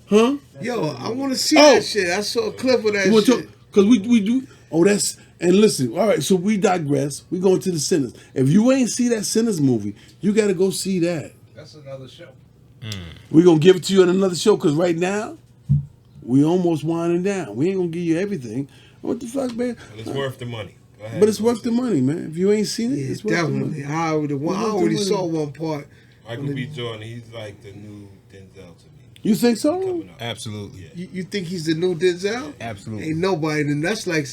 Speaker 2: Huh?
Speaker 1: Yo, I want to see
Speaker 2: Oh.
Speaker 1: that shit. I saw a clip of that
Speaker 2: You want to
Speaker 1: shit.
Speaker 2: talk? Because we do. Oh, that's and listen. All right, so we digress. We going to the Sinners. If you ain't see that Sinners movie, you got to go see that.
Speaker 5: That's another show.
Speaker 2: We gonna give it to you on another show. Cause right now, we almost winding down. We ain't gonna give you everything. What the fuck, man?
Speaker 4: But it's worth the money. Go ahead.
Speaker 2: But it's worth the money, man. If you ain't seen it,
Speaker 1: Yeah,
Speaker 2: it's worth the
Speaker 1: definitely.
Speaker 2: money.
Speaker 1: I already saw one part.
Speaker 4: Michael B. Jordan, he's like the new Denzel to me.
Speaker 2: You think so?
Speaker 4: Coming up.
Speaker 3: Absolutely.
Speaker 1: You think he's the new Denzel?
Speaker 3: Absolutely.
Speaker 1: Ain't nobody. Then that's like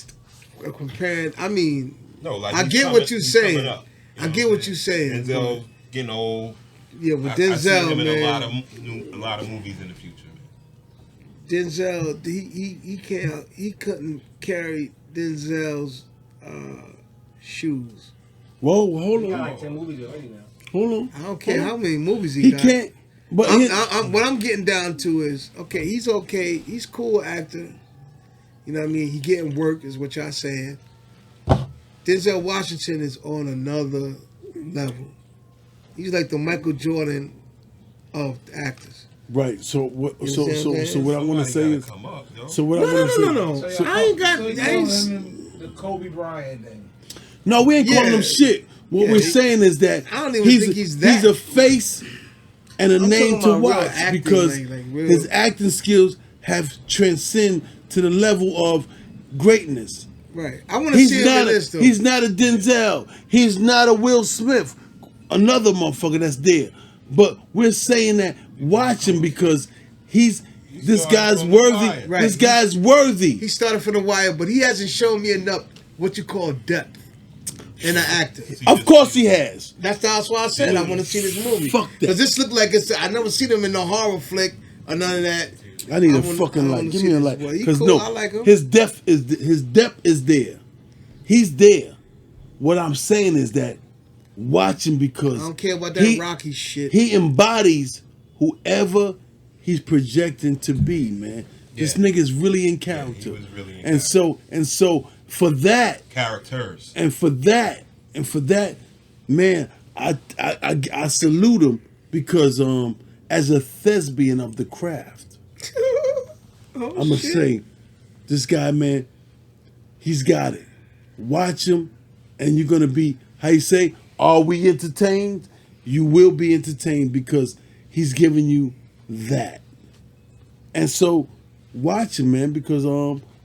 Speaker 1: comparing. I mean,
Speaker 4: No, like
Speaker 1: I
Speaker 4: he's
Speaker 1: get
Speaker 4: coming-
Speaker 1: what you're
Speaker 4: he's
Speaker 1: saying.
Speaker 4: coming up.
Speaker 1: I get what you're saying.
Speaker 4: Denzel getting old.
Speaker 1: Yeah, but
Speaker 4: I see
Speaker 1: Denzel,
Speaker 4: him in
Speaker 1: man.
Speaker 4: a lot of movies in the future, man.
Speaker 1: Denzel, he couldn't carry Denzel's shoes.
Speaker 2: Whoa, hold
Speaker 6: He got
Speaker 2: on,
Speaker 6: like 10 movies already now.
Speaker 2: hold on.
Speaker 1: I don't care how many movies
Speaker 2: He
Speaker 1: got.
Speaker 2: can't. But
Speaker 1: What I'm getting down to is okay. He's okay. He's cool actor. You know what I mean? He getting work is what y'all saying. Denzel Washington is on another level. He's like the Michael Jordan of actors.
Speaker 2: right. So what?
Speaker 1: You
Speaker 2: So
Speaker 1: understand what I'm
Speaker 2: so
Speaker 1: saying?
Speaker 2: what I want to say
Speaker 4: Somebody
Speaker 2: is.
Speaker 4: gotta come up, yo.
Speaker 2: So what I want to say.
Speaker 1: No.
Speaker 5: So
Speaker 1: I ain't got.
Speaker 5: So
Speaker 1: I
Speaker 5: you
Speaker 1: ain't,
Speaker 5: calling him the Kobe Bryant then?
Speaker 2: No, we ain't calling
Speaker 1: Yeah.
Speaker 2: him shit. What
Speaker 1: Yeah,
Speaker 2: we're
Speaker 1: he-
Speaker 2: saying is that
Speaker 1: I don't even think he's that.
Speaker 2: He's a face and a
Speaker 1: I'm
Speaker 2: name
Speaker 1: talking
Speaker 2: to
Speaker 1: about real
Speaker 2: watch
Speaker 1: acting,
Speaker 2: because
Speaker 1: like real-
Speaker 2: his acting skills have transcended to the level of greatness.
Speaker 1: right. I want to see him in this though.
Speaker 2: He's not a Denzel. He's not a Will Smith. Another motherfucker that's there. But we're saying that watch him because this
Speaker 4: started
Speaker 2: guy's
Speaker 4: from the
Speaker 2: worthy.
Speaker 4: wire.
Speaker 1: Right.
Speaker 2: This guy's worthy.
Speaker 1: He started from the wire, but he hasn't shown me enough what you call depth in an actor.
Speaker 2: Of course he has.
Speaker 1: That's why I said I want to see this movie.
Speaker 2: Fuck that.
Speaker 1: Because this look like it's. I never seen him in no horror flick or none of that.
Speaker 2: I need
Speaker 1: I
Speaker 2: a
Speaker 1: wanna-
Speaker 2: fucking
Speaker 1: I
Speaker 2: light.
Speaker 1: wanna
Speaker 2: Give
Speaker 1: see
Speaker 2: me a
Speaker 1: this
Speaker 2: light.
Speaker 1: boy. He
Speaker 2: Because
Speaker 1: cool.
Speaker 2: no,
Speaker 1: I like him.
Speaker 2: his depth is there. He's there. What I'm saying is that watch him because
Speaker 1: I don't care about that Rocky shit.
Speaker 2: He embodies whoever he's projecting to be, man. This
Speaker 3: Yeah.
Speaker 2: nigga's really in character.
Speaker 4: was really in
Speaker 2: and so for that
Speaker 4: Characters.
Speaker 2: and for that, man, I salute him because as a thespian of the craft,
Speaker 1: Oh,
Speaker 2: I'm gonna
Speaker 1: shit.
Speaker 2: say, this guy, man, he's got it. Watch him, and you're gonna be, how you say, are we entertained? You will be entertained because he's giving you that. And so, watch him, man, because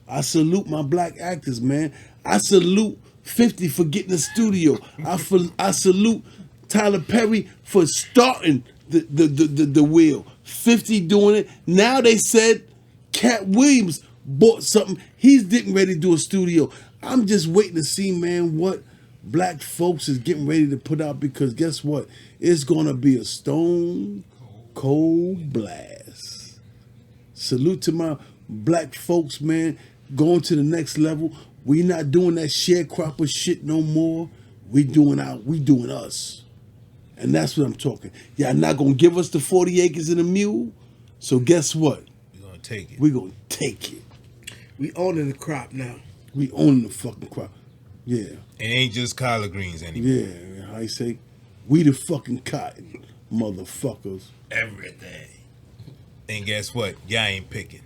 Speaker 2: I salute my black actors, man. I salute 50 for getting the studio. I salute Tyler Perry for starting the wheel. 50 doing it. Now they said Cat Williams bought something. He's getting ready to do a studio. I'm just waiting to see, man, what black folks is getting ready to put out because guess what? It's gonna be a stone cold blast. Salute to my black folks, man, going to the next level. We not doing that sharecropper shit no more. We doing us. And that's what I'm talking. Y'all not gonna give us the 40 acres and a mule. So guess what?
Speaker 3: We're gonna take it.
Speaker 2: We gonna take it.
Speaker 1: We owning the crop now.
Speaker 2: We own the fucking crop. Yeah.
Speaker 3: It ain't just collard greens anymore.
Speaker 2: Yeah. How you say? We the fucking cotton, motherfuckers.
Speaker 3: Everything. And guess what? Y'all ain't picking.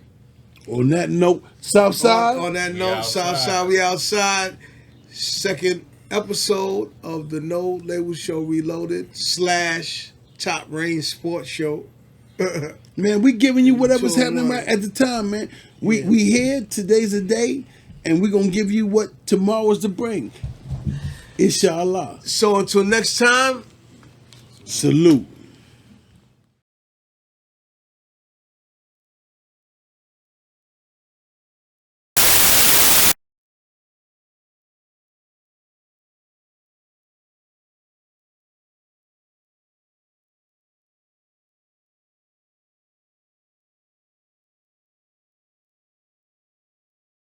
Speaker 2: On that note, Southside.
Speaker 1: On that
Speaker 4: We
Speaker 1: note,
Speaker 4: outside.
Speaker 1: Southside, we outside. Second episode of the No Label Show Reloaded / Top Range Sports Show.
Speaker 2: Man, we giving you whatever's
Speaker 1: 201.
Speaker 2: happening right at the time, man. We here, today's a day, and we gonna give you what tomorrow's to bring. Inshallah.
Speaker 1: So until next time.
Speaker 2: Salute.